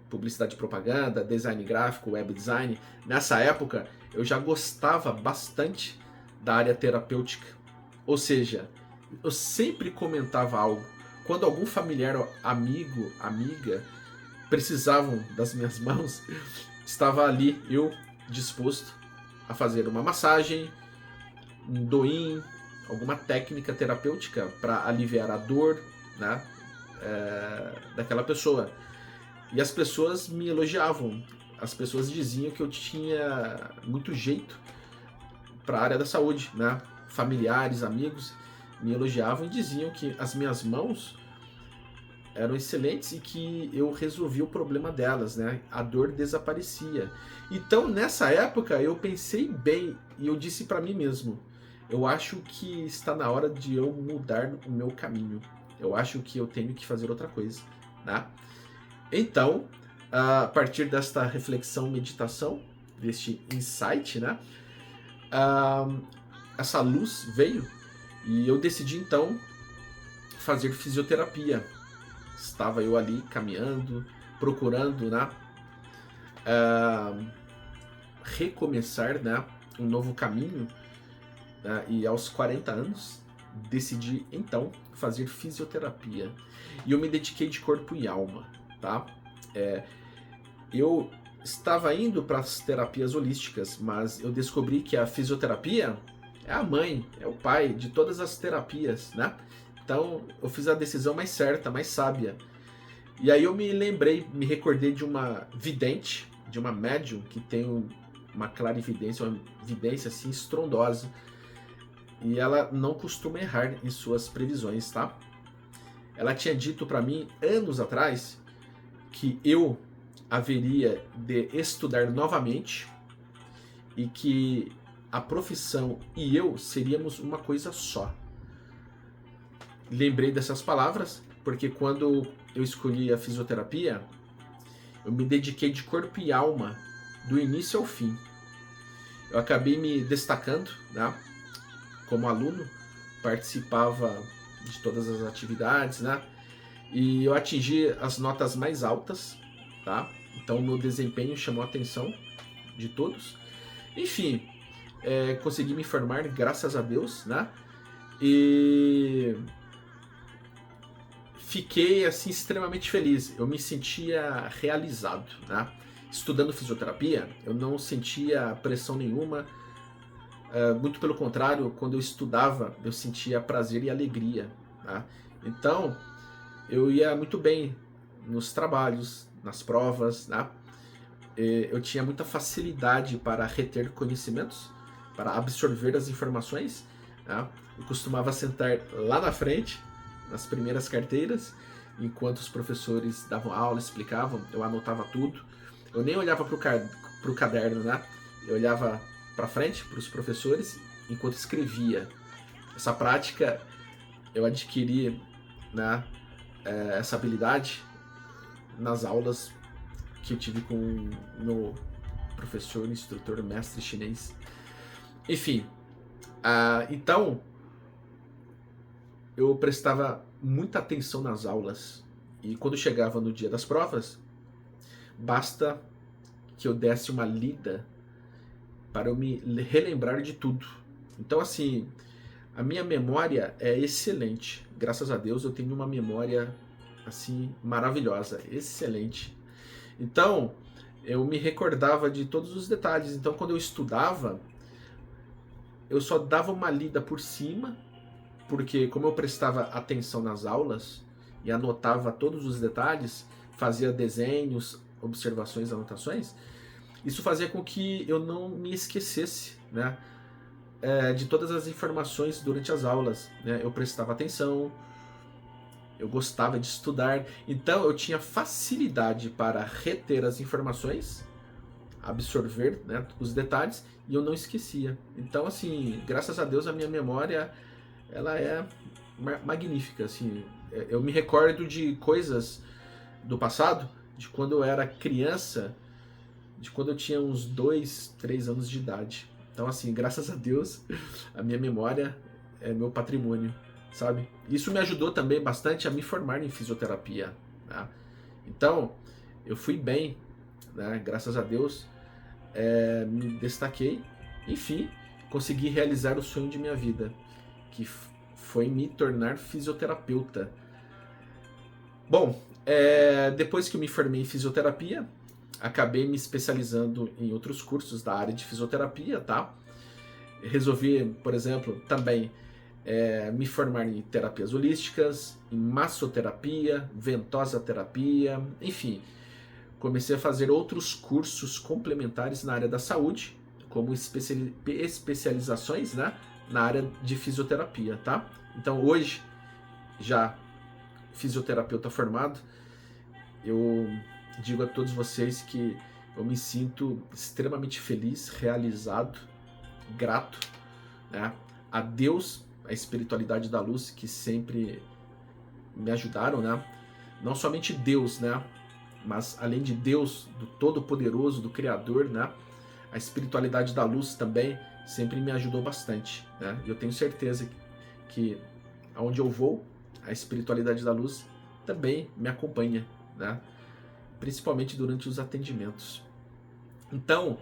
publicidade e propaganda, design gráfico, web design, nessa época eu já gostava bastante da área terapêutica. Ou seja, eu sempre comentava algo. Quando algum familiar, amigo, amiga precisavam das minhas mãos, estava ali eu disposto a fazer uma massagem, um doin, alguma técnica terapêutica para aliviar a dor, né, daquela pessoa. E as pessoas me elogiavam, as pessoas diziam que eu tinha muito jeito para a área da saúde, né? Familiares, amigos me elogiavam e diziam que as minhas mãos eram excelentes e que eu resolvi o problema delas, né? A dor desaparecia. Então, nessa época, eu pensei bem e eu disse para mim mesmo: eu acho que está na hora de eu mudar o meu caminho. Eu acho que eu tenho que fazer outra coisa, né? Então, a partir desta reflexão, meditação, deste insight, né? Essa luz veio e eu decidi então fazer fisioterapia. Estava eu ali caminhando, procurando, né, recomeçar, né, um novo caminho, né, e aos 40 anos decidi então fazer fisioterapia e eu me dediquei de corpo e alma, tá? Eu estava indo para as terapias holísticas, mas eu descobri que a fisioterapia é a mãe, é o pai de todas as terapias, né? Então eu fiz a decisão mais certa, mais sábia. E aí eu me lembrei, me recordei de uma vidente, de uma médium que tem uma clarividência, uma vidência assim estrondosa. E ela não costuma errar em suas previsões, tá? Ela tinha dito para mim anos atrás que eu haveria de estudar novamente e que a profissão e eu seríamos uma coisa só. Lembrei dessas palavras porque quando eu escolhi a fisioterapia, eu me dediquei de corpo e alma do início ao fim. Eu acabei me destacando, né, como aluno, participava de todas as atividades, né, e eu atingi as notas mais altas, tá? Então o meu desempenho chamou a atenção de todos. Enfim, consegui me formar, graças a Deus, né? E fiquei assim extremamente feliz. Eu me sentia realizado, né? Estudando fisioterapia, eu não sentia pressão nenhuma. Muito pelo contrário, quando eu estudava, eu sentia prazer e alegria, né? Então, eu ia muito bem nos trabalhos, nas provas, né? Eu tinha muita facilidade para reter conhecimentos, para absorver as informações, né? Eu costumava sentar lá na frente, nas primeiras carteiras, enquanto os professores davam aula, explicavam, eu anotava tudo. Eu nem olhava para o caderno, né? Eu olhava para frente, para os professores, enquanto escrevia. Essa prática eu adquiri, né, essa habilidade nas aulas que eu tive com o meu professor, instrutor, mestre chinês. Enfim, então eu prestava muita atenção nas aulas e quando chegava no dia das provas, basta que eu desse uma lida para eu me relembrar de tudo. Então, assim, a minha memória é excelente. Graças a Deus eu tenho uma memória, assim, maravilhosa, excelente. Então, eu me recordava de todos os detalhes. Então, quando eu estudava, eu só dava uma lida por cima, porque como eu prestava atenção nas aulas e anotava todos os detalhes, fazia desenhos, observações, anotações, isso fazia com que eu não me esquecesse, né, de todas as informações durante as aulas, né? Eu prestava atenção, eu gostava de estudar, então eu tinha facilidade para reter as informações, absorver, né, os detalhes, e eu não esquecia. Então, assim, graças a Deus a minha memória ela é magnífica, assim. Eu me recordo de coisas do passado, de quando eu era criança, de quando eu tinha uns 2, 3 anos de idade. Então, assim, graças a Deus, a minha memória é meu patrimônio, sabe? Isso me ajudou também bastante a me formar em fisioterapia, né? Então, eu fui bem, né? Graças a Deus, me destaquei, enfim, consegui realizar o sonho de minha vida, que foi me tornar fisioterapeuta. Bom, depois que eu me formei em fisioterapia, acabei me especializando em outros cursos da área de fisioterapia, tá? Resolvi, por exemplo, também me formar em terapias holísticas, em massoterapia, ventosa terapia, enfim. Comecei a fazer outros cursos complementares na área da saúde, como especializações, né, na área de fisioterapia, tá? Então hoje, já fisioterapeuta formado, eu digo a todos vocês que eu me sinto extremamente feliz, realizado, grato, né, a Deus, a espiritualidade da luz, que sempre me ajudaram, né? Não somente Deus, né? Mas além de Deus, do Todo-Poderoso, do Criador, né? A espiritualidade da luz também sempre me ajudou bastante, né? Eu tenho certeza que aonde eu vou, a espiritualidade da luz também me acompanha, né? Principalmente durante os atendimentos. Então,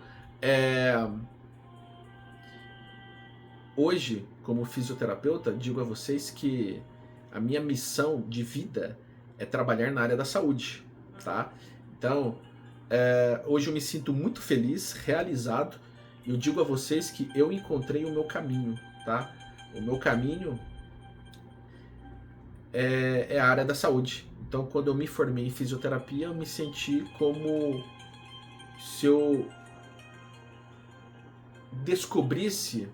hoje, como fisioterapeuta, digo a vocês que a minha missão de vida é trabalhar na área da saúde, tá? Então, hoje eu me sinto muito feliz, realizado, e eu digo a vocês que eu encontrei o meu caminho, tá? O meu caminho é a área da saúde. Então, quando eu me formei em fisioterapia, eu me senti como se eu descobrisse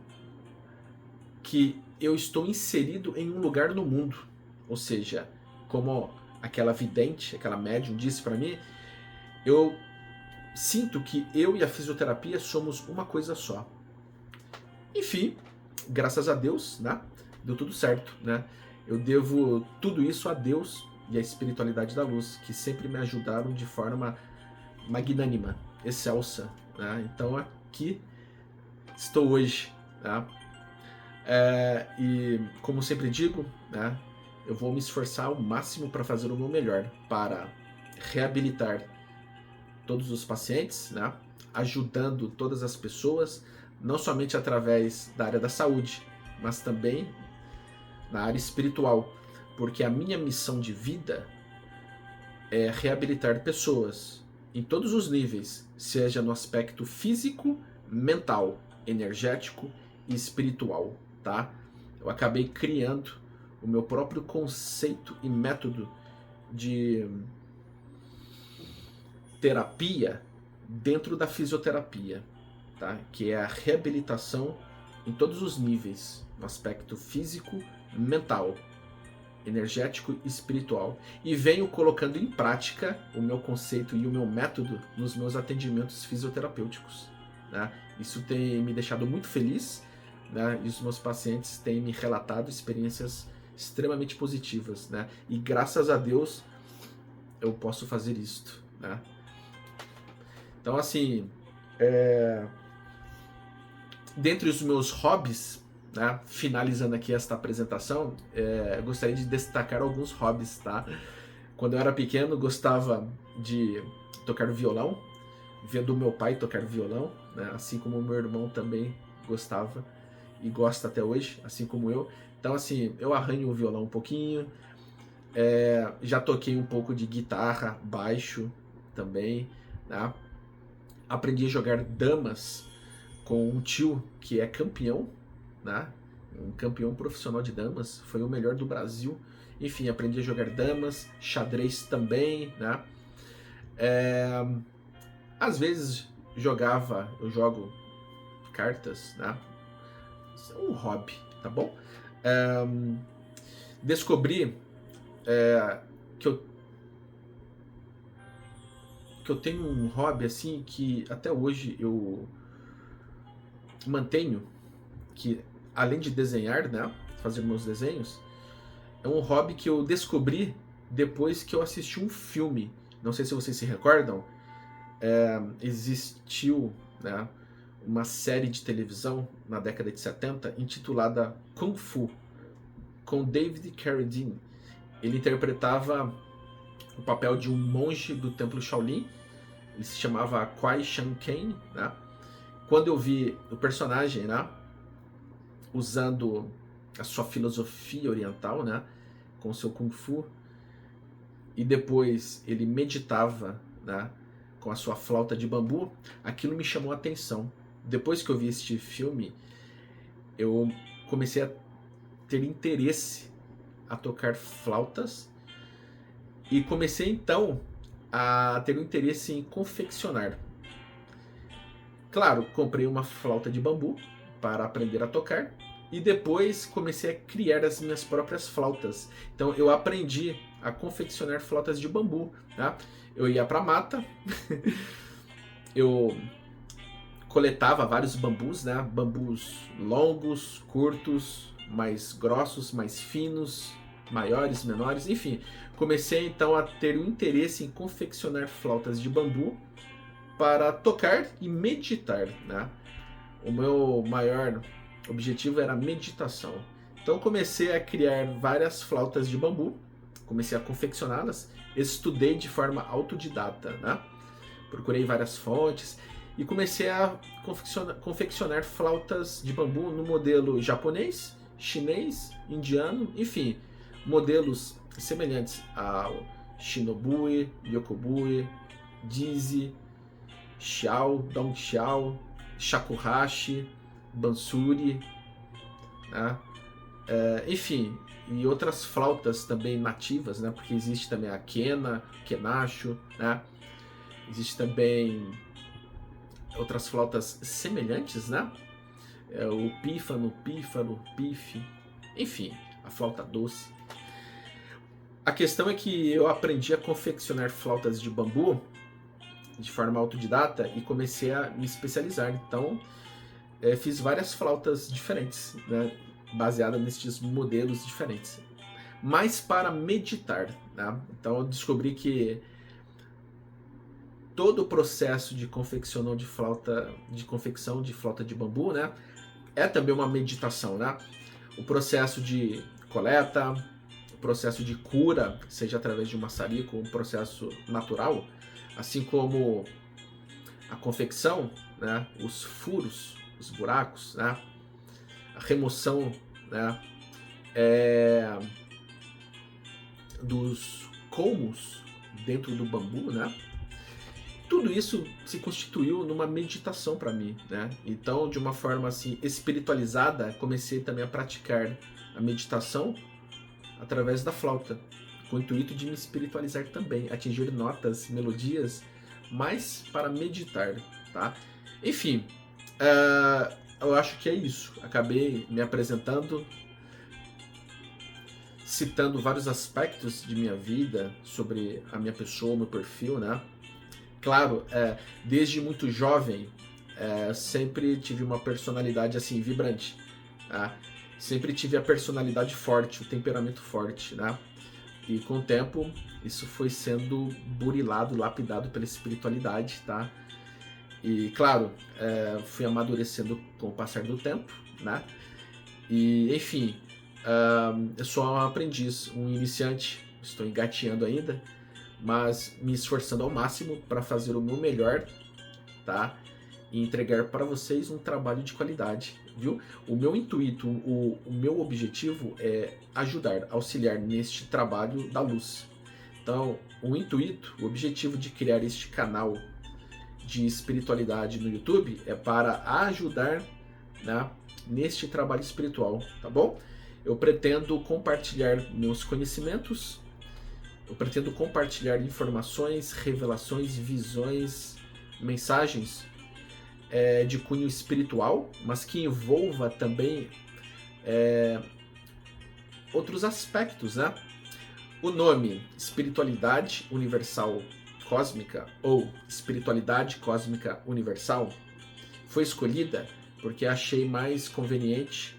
que eu estou inserido em um lugar no mundo. Ou seja, como aquela vidente, aquela médium disse para mim, eu sinto que eu e a fisioterapia somos uma coisa só. Enfim, graças a Deus, né? Deu tudo certo, né? Eu devo tudo isso a Deus e a espiritualidade da luz, que sempre me ajudaram de forma magnânima, excelsa, né? Então aqui estou hoje, né? E como sempre digo, né? Eu vou me esforçar ao máximo para fazer o meu melhor para reabilitar todos os pacientes, né? Ajudando todas as pessoas, não somente através da área da saúde, mas também na área espiritual, porque a minha missão de vida é reabilitar pessoas em todos os níveis, seja no aspecto físico, mental, energético e espiritual, tá? Eu acabei criando o meu próprio conceito e método de terapia dentro da fisioterapia, tá? Que é a reabilitação em todos os níveis, no aspecto físico, mental, energético e espiritual. E venho colocando em prática o meu conceito e o meu método nos meus atendimentos fisioterapêuticos, né? Isso tem me deixado muito feliz, né? E os meus pacientes têm me relatado experiências extremamente positivas, né? E graças a Deus eu posso fazer isto, né? Então, assim, dentre os meus hobbies, né, finalizando aqui esta apresentação, eu gostaria de destacar alguns hobbies, tá? Quando eu era pequeno, gostava de tocar violão, vendo meu pai tocar violão, né, assim como meu irmão também gostava. e gosta até hoje, assim como eu. Então, assim, eu arranho o violão um pouquinho, já toquei um pouco de guitarra, baixo também, né? Aprendi a jogar damas com um tio que é campeão, né? Um campeão profissional de damas, foi o melhor do Brasil. Enfim, aprendi a jogar damas, xadrez também, né? Às vezes eu jogo cartas, né? Isso é um hobby, tá bom? Descobri que eu tenho um hobby assim que até hoje eu mantenho, que além de desenhar, né, fazer meus desenhos, é um hobby que eu descobri depois que eu assisti um filme. Não sei se vocês se recordam, existiu, né, uma série de televisão na década de 70 intitulada Kung Fu, com David Carradine. Ele interpretava o papel de um monge do templo Shaolin. Ele se chamava Kwai Shan Caine, né? Quando eu vi o personagem, né, usando a sua filosofia oriental, né, com o seu Kung Fu, e depois ele meditava, né, com a sua flauta de bambu, aquilo me chamou a atenção. Depois que eu vi este filme, eu comecei a ter interesse a tocar flautas e comecei então a ter um interesse em confeccionar. Claro, comprei uma flauta de bambu para aprender a tocar e depois comecei a criar as minhas próprias flautas. Então eu aprendi a confeccionar flautas de bambu, tá? Eu ia para a mata, eu coletava vários bambus, né? Bambus longos, curtos, mais grossos, mais finos, maiores, menores, enfim. Comecei então a ter um interesse em confeccionar flautas de bambu para tocar e meditar, né? O meu maior objetivo era a meditação. Então comecei a criar várias flautas de bambu, comecei a confeccioná-las, estudei de forma autodidata, né? Procurei várias fontes e comecei a confeccionar flautas de bambu no modelo japonês, chinês, indiano, enfim, modelos semelhantes ao Shinobue, Yokobue, Dizi, Xiao, Dongxiao, Shakuhachi, Bansuri, né? Enfim, e outras flautas também nativas, né? Porque existe também a Kena, Kenacho, né? Existe também outras flautas semelhantes, né? O pífano, pífaro, pife, enfim, a flauta doce. A questão é que eu aprendi a confeccionar flautas de bambu de forma autodidata e comecei a me especializar. Então, fiz várias flautas diferentes, né, baseadas nesses modelos diferentes, mas para meditar, né? Então, eu descobri que todo o processo de confecção de flauta de bambu, né, é também uma meditação, né? O processo de coleta, o processo de cura, seja através de um maçarico, um processo natural, assim como a confecção, né, os furos, os buracos, né, a remoção, né, dos colmos dentro do bambu, né? Tudo isso se constituiu numa meditação para mim, né? Então, de uma forma assim espiritualizada, comecei também a praticar a meditação através da flauta, com o intuito de me espiritualizar também, atingir notas, melodias, mas para meditar, tá? Enfim, eu acho que é isso. Acabei me apresentando, citando vários aspectos de minha vida, sobre a minha pessoa, meu perfil, né? Claro, desde muito jovem, sempre tive uma personalidade assim, vibrante, tá? Sempre tive a personalidade forte, o temperamento forte, né? E com o tempo, isso foi sendo burilado, lapidado pela espiritualidade, tá? E, claro, fui amadurecendo com o passar do tempo, né? E, enfim, eu sou um aprendiz, um iniciante, estou engateando ainda, mas me esforçando ao máximo para fazer o meu melhor, tá? e entregar para vocês um trabalho de qualidade, viu? O meu intuito, o meu objetivo é ajudar, auxiliar neste trabalho da luz. Então, o intuito, o objetivo de criar este canal de espiritualidade no YouTube é para ajudar, né, neste trabalho espiritual, tá bom? Eu pretendo compartilhar meus conhecimentos, eu pretendo compartilhar informações, revelações, visões, mensagens de cunho espiritual, mas que envolva também outros aspectos, né? O nome Espiritualidade Universal Cósmica ou Espiritualidade Cósmica Universal foi escolhida porque achei mais conveniente,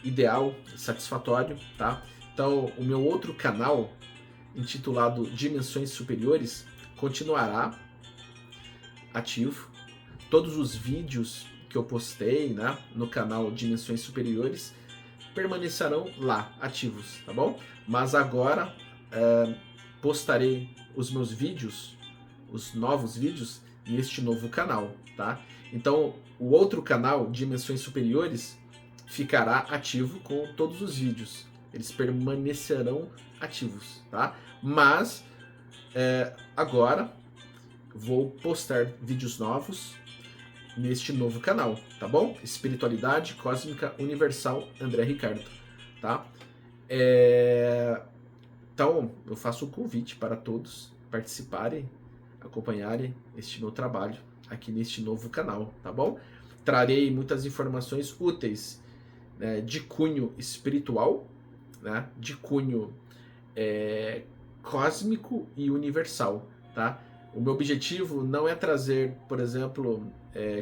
ideal e satisfatório, tá? Então, o meu outro canal, intitulado Dimensões Superiores, continuará ativo. Todos os vídeos que eu postei, né, no canal Dimensões Superiores permanecerão lá, ativos, tá bom? Mas agora postarei os meus vídeos, os novos vídeos, neste novo canal, tá? Então, o outro canal, Dimensões Superiores, ficará ativo com todos os vídeos. Eles permanecerão ativos, tá? Mas, agora, vou postar vídeos novos neste novo canal, tá bom? Espiritualidade Cósmica Universal André Ricardo, tá? Então, eu faço um convite para todos participarem, acompanharem este meu trabalho aqui neste novo canal, tá bom? Trarei muitas informações úteis, né, de cunho espiritual, né, de cunho cósmico e universal, tá? O meu objetivo não é trazer, por exemplo,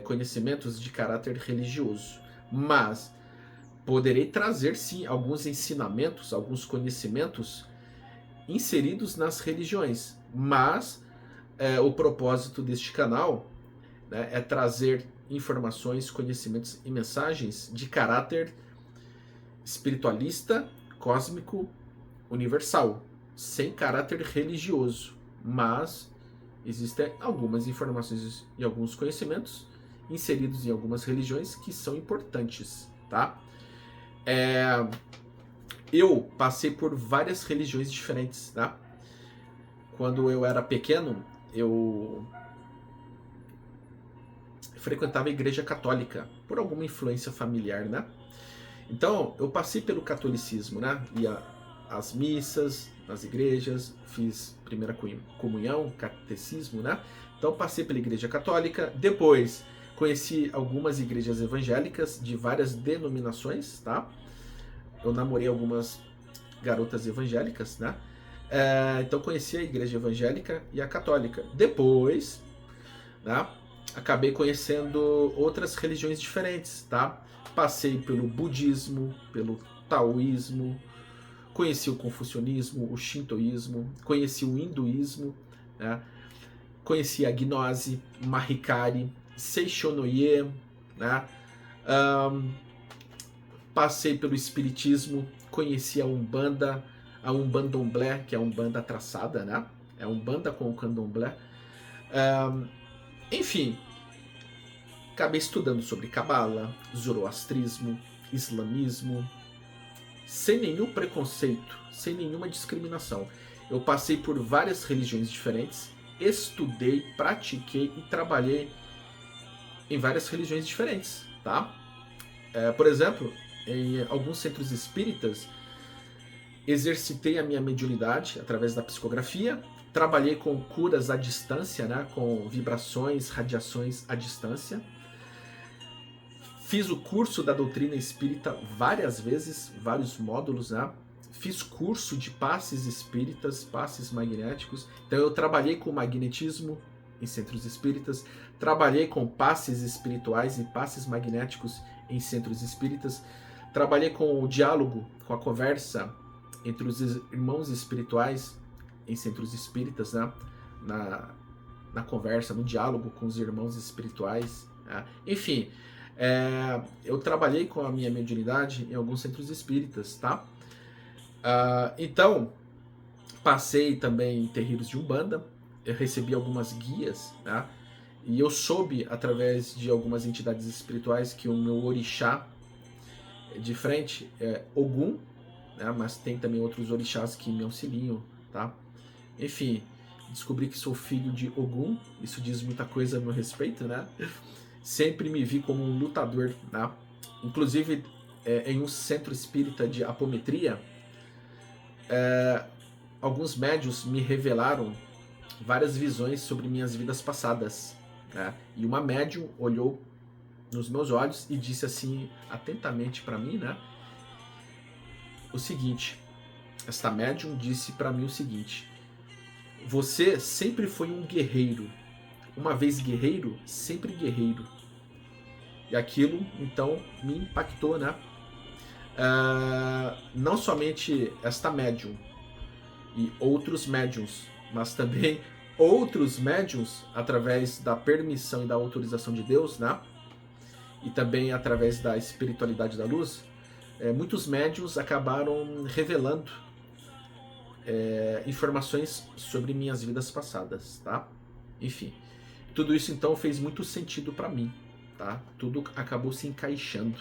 conhecimentos de caráter religioso, mas poderei trazer sim alguns ensinamentos, alguns conhecimentos inseridos nas religiões, mas o propósito deste canal, né, é trazer informações, conhecimentos e mensagens de caráter espiritualista, cósmico, universal, sem caráter religioso, mas existem algumas informações e alguns conhecimentos inseridos em algumas religiões que são importantes, tá? Eu passei por várias religiões diferentes, tá? Quando eu era pequeno, eu frequentava a igreja católica, por alguma influência familiar, né? Então, eu passei pelo catolicismo, né? Ia às missas, nas igrejas, fiz primeira comunhão, catecismo, né? Então, passei pela igreja católica, depois conheci algumas igrejas evangélicas de várias denominações, tá? Eu namorei algumas garotas evangélicas, né? Então conheci a igreja evangélica e a católica. Depois, né, acabei conhecendo outras religiões diferentes, tá? Passei pelo budismo, pelo taoísmo, conheci o confucionismo, o shintoísmo, conheci o hinduísmo, né? Conheci a gnose, Mahikari, Seishonoye, né? Passei pelo espiritismo, conheci a Umbanda, a Umbandomblé, que é a Umbanda traçada, né? É a Umbanda com o Candomblé. Enfim, acabei estudando sobre Cabala, Zoroastrismo, Islamismo, sem nenhum preconceito, sem nenhuma discriminação. Eu passei por várias religiões diferentes, estudei, pratiquei e trabalhei em várias religiões diferentes, tá? Por exemplo, em alguns centros espíritas, exercitei a minha mediunidade através da psicografia, trabalhei com curas à distância, né, com vibrações, radiações à distância. Fiz o curso da doutrina espírita várias vezes, vários módulos, né? Fiz curso de passes espíritas, passes magnéticos. Então eu trabalhei com magnetismo em centros espíritas, trabalhei com passes espirituais e passes magnéticos em centros espíritas, trabalhei com o diálogo, com a conversa entre os irmãos espirituais em centros espíritas, né? Na conversa, no diálogo com os irmãos espirituais, né? Enfim, eu trabalhei com a minha mediunidade em alguns centros espíritas, tá? Então, passei também em terreiros de Umbanda, eu recebi algumas guias, né? E eu soube, através de algumas entidades espirituais, que o meu orixá de frente é Ogum, né? Mas tem também outros orixás que me auxiliam, tá? Enfim, descobri que sou filho de Ogum, isso diz muita coisa a meu respeito, né? Sempre me vi como um lutador, né? Inclusive, em um centro espírita de apometria, alguns médiuns me revelaram várias visões sobre minhas vidas passadas, né? E uma médium olhou nos meus olhos e disse assim, atentamente para mim, né? O seguinte, esta médium disse para mim o seguinte: você sempre foi um guerreiro, uma vez guerreiro, sempre guerreiro. E aquilo, então, me impactou, né? Não somente esta médium e outros médiums, mas também outros médiums, através da permissão e da autorização de Deus, né? E também através da espiritualidade da luz, muitos médiums acabaram revelando informações sobre minhas vidas passadas, tá? Enfim, tudo isso então fez muito sentido para mim, tá? Tudo acabou se encaixando.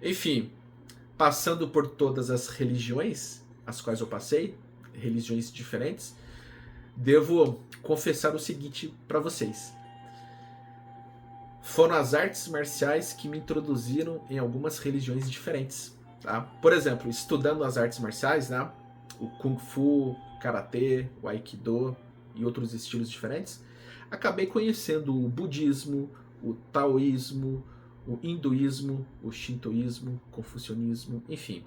Enfim, passando por todas as religiões as quais eu passei, religiões diferentes, devo confessar o seguinte para vocês. Foram as artes marciais que me introduziram em algumas religiões diferentes, tá? Por exemplo, estudando as artes marciais, né? O Kung Fu, Karatê, o Aikido e outros estilos diferentes, acabei conhecendo o budismo, o taoísmo, o hinduísmo, o shintoísmo, o confucionismo, enfim,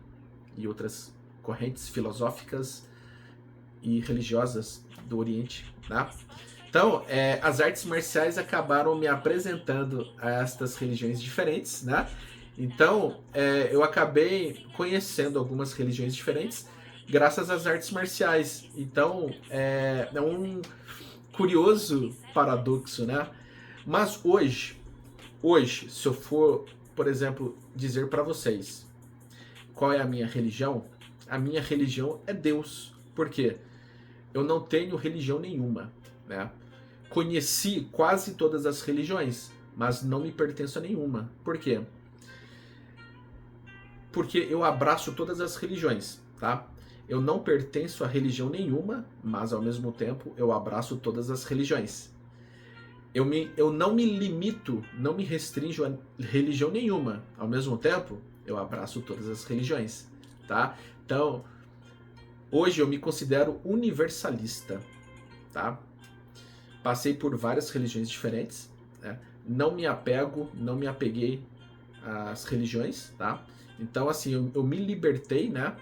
e outras correntes filosóficas e religiosas do Oriente, né? Então, as artes marciais acabaram me apresentando a estas religiões diferentes, né? Então, eu acabei conhecendo algumas religiões diferentes graças às artes marciais. Então, é um curioso paradoxo, né? Mas hoje, se eu for, por exemplo, dizer para vocês qual é a minha religião é Deus. Por quê? Eu não tenho religião nenhuma, né? Conheci quase todas as religiões, mas não me pertenço a nenhuma. Por quê? Porque eu abraço todas as religiões, tá? Eu não pertenço a religião nenhuma, mas ao mesmo tempo eu abraço todas as religiões. Eu não me limito, não me restringo a religião nenhuma. Ao mesmo tempo, eu abraço todas as religiões, tá? Então, hoje eu me considero universalista, tá? Passei por várias religiões diferentes, né? Não me apeguei às religiões, tá? Então, assim, eu me libertei, né,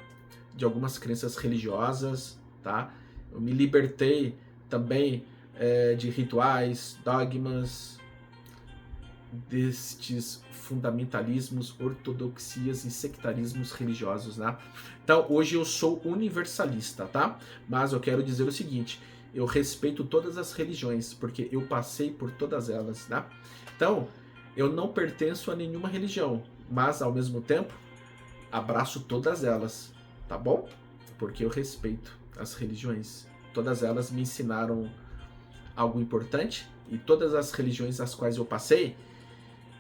de algumas crenças religiosas, tá? Eu me libertei também de rituais, dogmas, destes fundamentalismos, ortodoxias e sectarismos religiosos, né? Então, hoje eu sou universalista, tá? Mas eu quero dizer o seguinte: eu respeito todas as religiões, porque eu passei por todas elas, né? Então, eu não pertenço a nenhuma religião, mas ao mesmo tempo abraço todas elas, tá bom? Porque eu respeito as religiões. Todas elas me ensinaram algo importante e todas as religiões às quais eu passei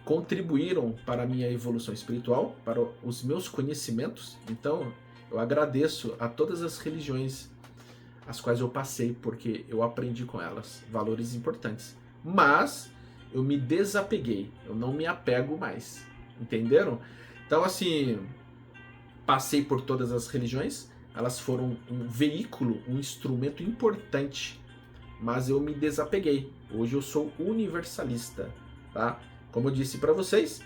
contribuíram para a minha evolução espiritual, para os meus conhecimentos. Então, eu agradeço a todas as religiões às quais eu passei, porque eu aprendi com elas valores importantes. Mas eu me desapeguei, eu não me apego mais. Entenderam? Então, assim, passei por todas as religiões, elas foram um veículo, um instrumento importante, mas eu me desapeguei. Hoje eu sou universalista, tá? Como eu disse para vocês,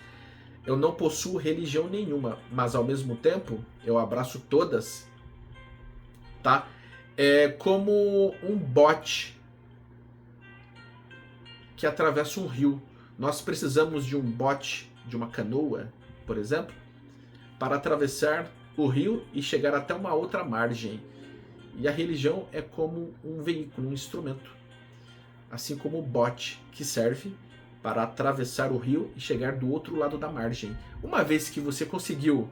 eu não possuo religião nenhuma, mas ao mesmo tempo eu abraço todas, tá? É como um bote que atravessa um rio. Nós precisamos de um bote, de uma canoa, por exemplo, para atravessar o rio e chegar até uma outra margem. E a religião é como um veículo, um instrumento, assim como o bote que serve para atravessar o rio e chegar do outro lado da margem. Uma vez que você conseguiu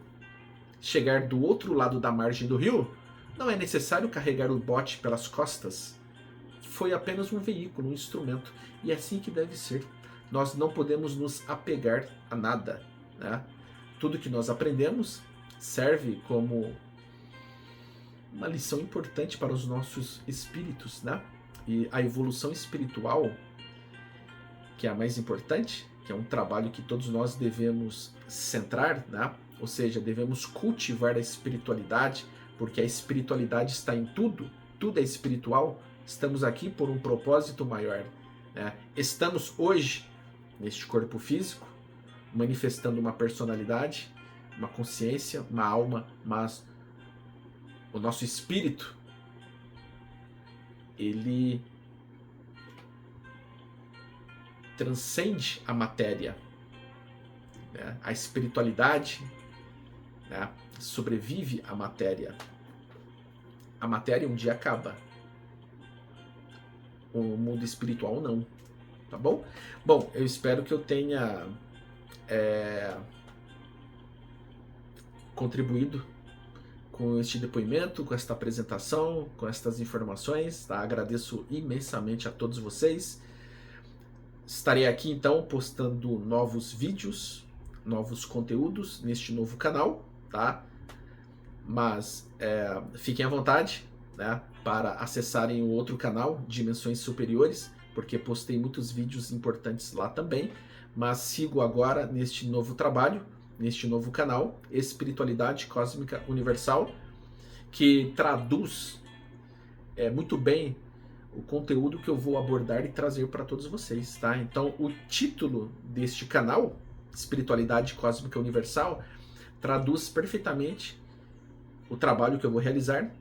chegar do outro lado da margem do rio, não é necessário carregar o bote pelas costas. foi apenas um veículo, um instrumento. E é assim que deve ser. Nós não podemos nos apegar a nada, né? Tudo que nós aprendemos serve como uma lição importante para os nossos espíritos, né? E a evolução espiritual, que é a mais importante, que é um trabalho que todos nós devemos centrar, né? Ou seja, devemos cultivar a espiritualidade, porque a espiritualidade está em tudo, tudo é espiritual. Estamos aqui por um propósito maior, né? Estamos hoje neste corpo físico, manifestando uma personalidade, uma consciência, uma alma, mas o nosso espírito, ele transcende a matéria, né? A espiritualidade, né, sobrevive à matéria. A matéria um dia acaba. O mundo espiritual não. Tá bom? Bom, eu espero que eu tenha contribuído com este depoimento, com esta apresentação, com estas informações, tá? Agradeço imensamente a todos vocês. Estarei aqui então postando novos vídeos, novos conteúdos neste novo canal, tá? Mas fiquem à vontade, né, para acessarem o outro canal, Dimensões Superiores, porque postei muitos vídeos importantes lá também, mas sigo agora neste novo trabalho, neste novo canal, Espiritualidade Cósmica Universal, que traduz muito bem o conteúdo que eu vou abordar e trazer para todos vocês, tá? Então, o título deste canal, Espiritualidade Cósmica Universal, traduz perfeitamente o trabalho que eu vou realizar,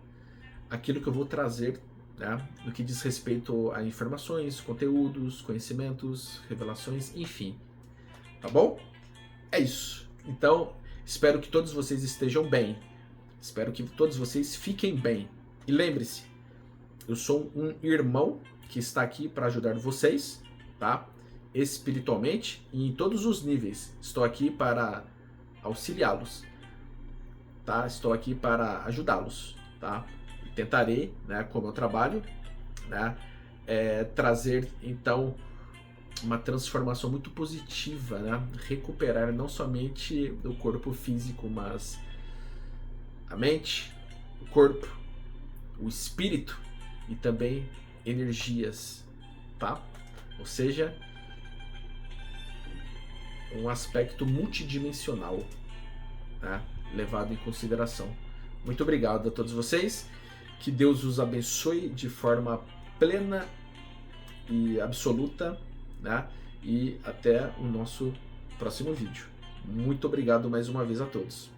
aquilo que eu vou trazer, né, no que diz respeito a informações, conteúdos, conhecimentos, revelações, enfim. Tá bom? É isso. Então, espero que todos vocês estejam bem. Espero que todos vocês fiquem bem. E lembre-se, eu sou um irmão que está aqui para ajudar vocês, tá? Espiritualmente e em todos os níveis. Estou aqui para auxiliá-los, tá? Estou aqui para ajudá-los, tá? Tentarei, né, com o meu trabalho, né, trazer então uma transformação muito positiva, né? Recuperar não somente o corpo físico, mas a mente, o corpo, o espírito e também energias, tá? Ou seja, um aspecto multidimensional, né, levado em consideração. Muito obrigado a todos vocês. Que Deus os abençoe de forma plena e absoluta, né? E até o nosso próximo vídeo. Muito obrigado mais uma vez a todos.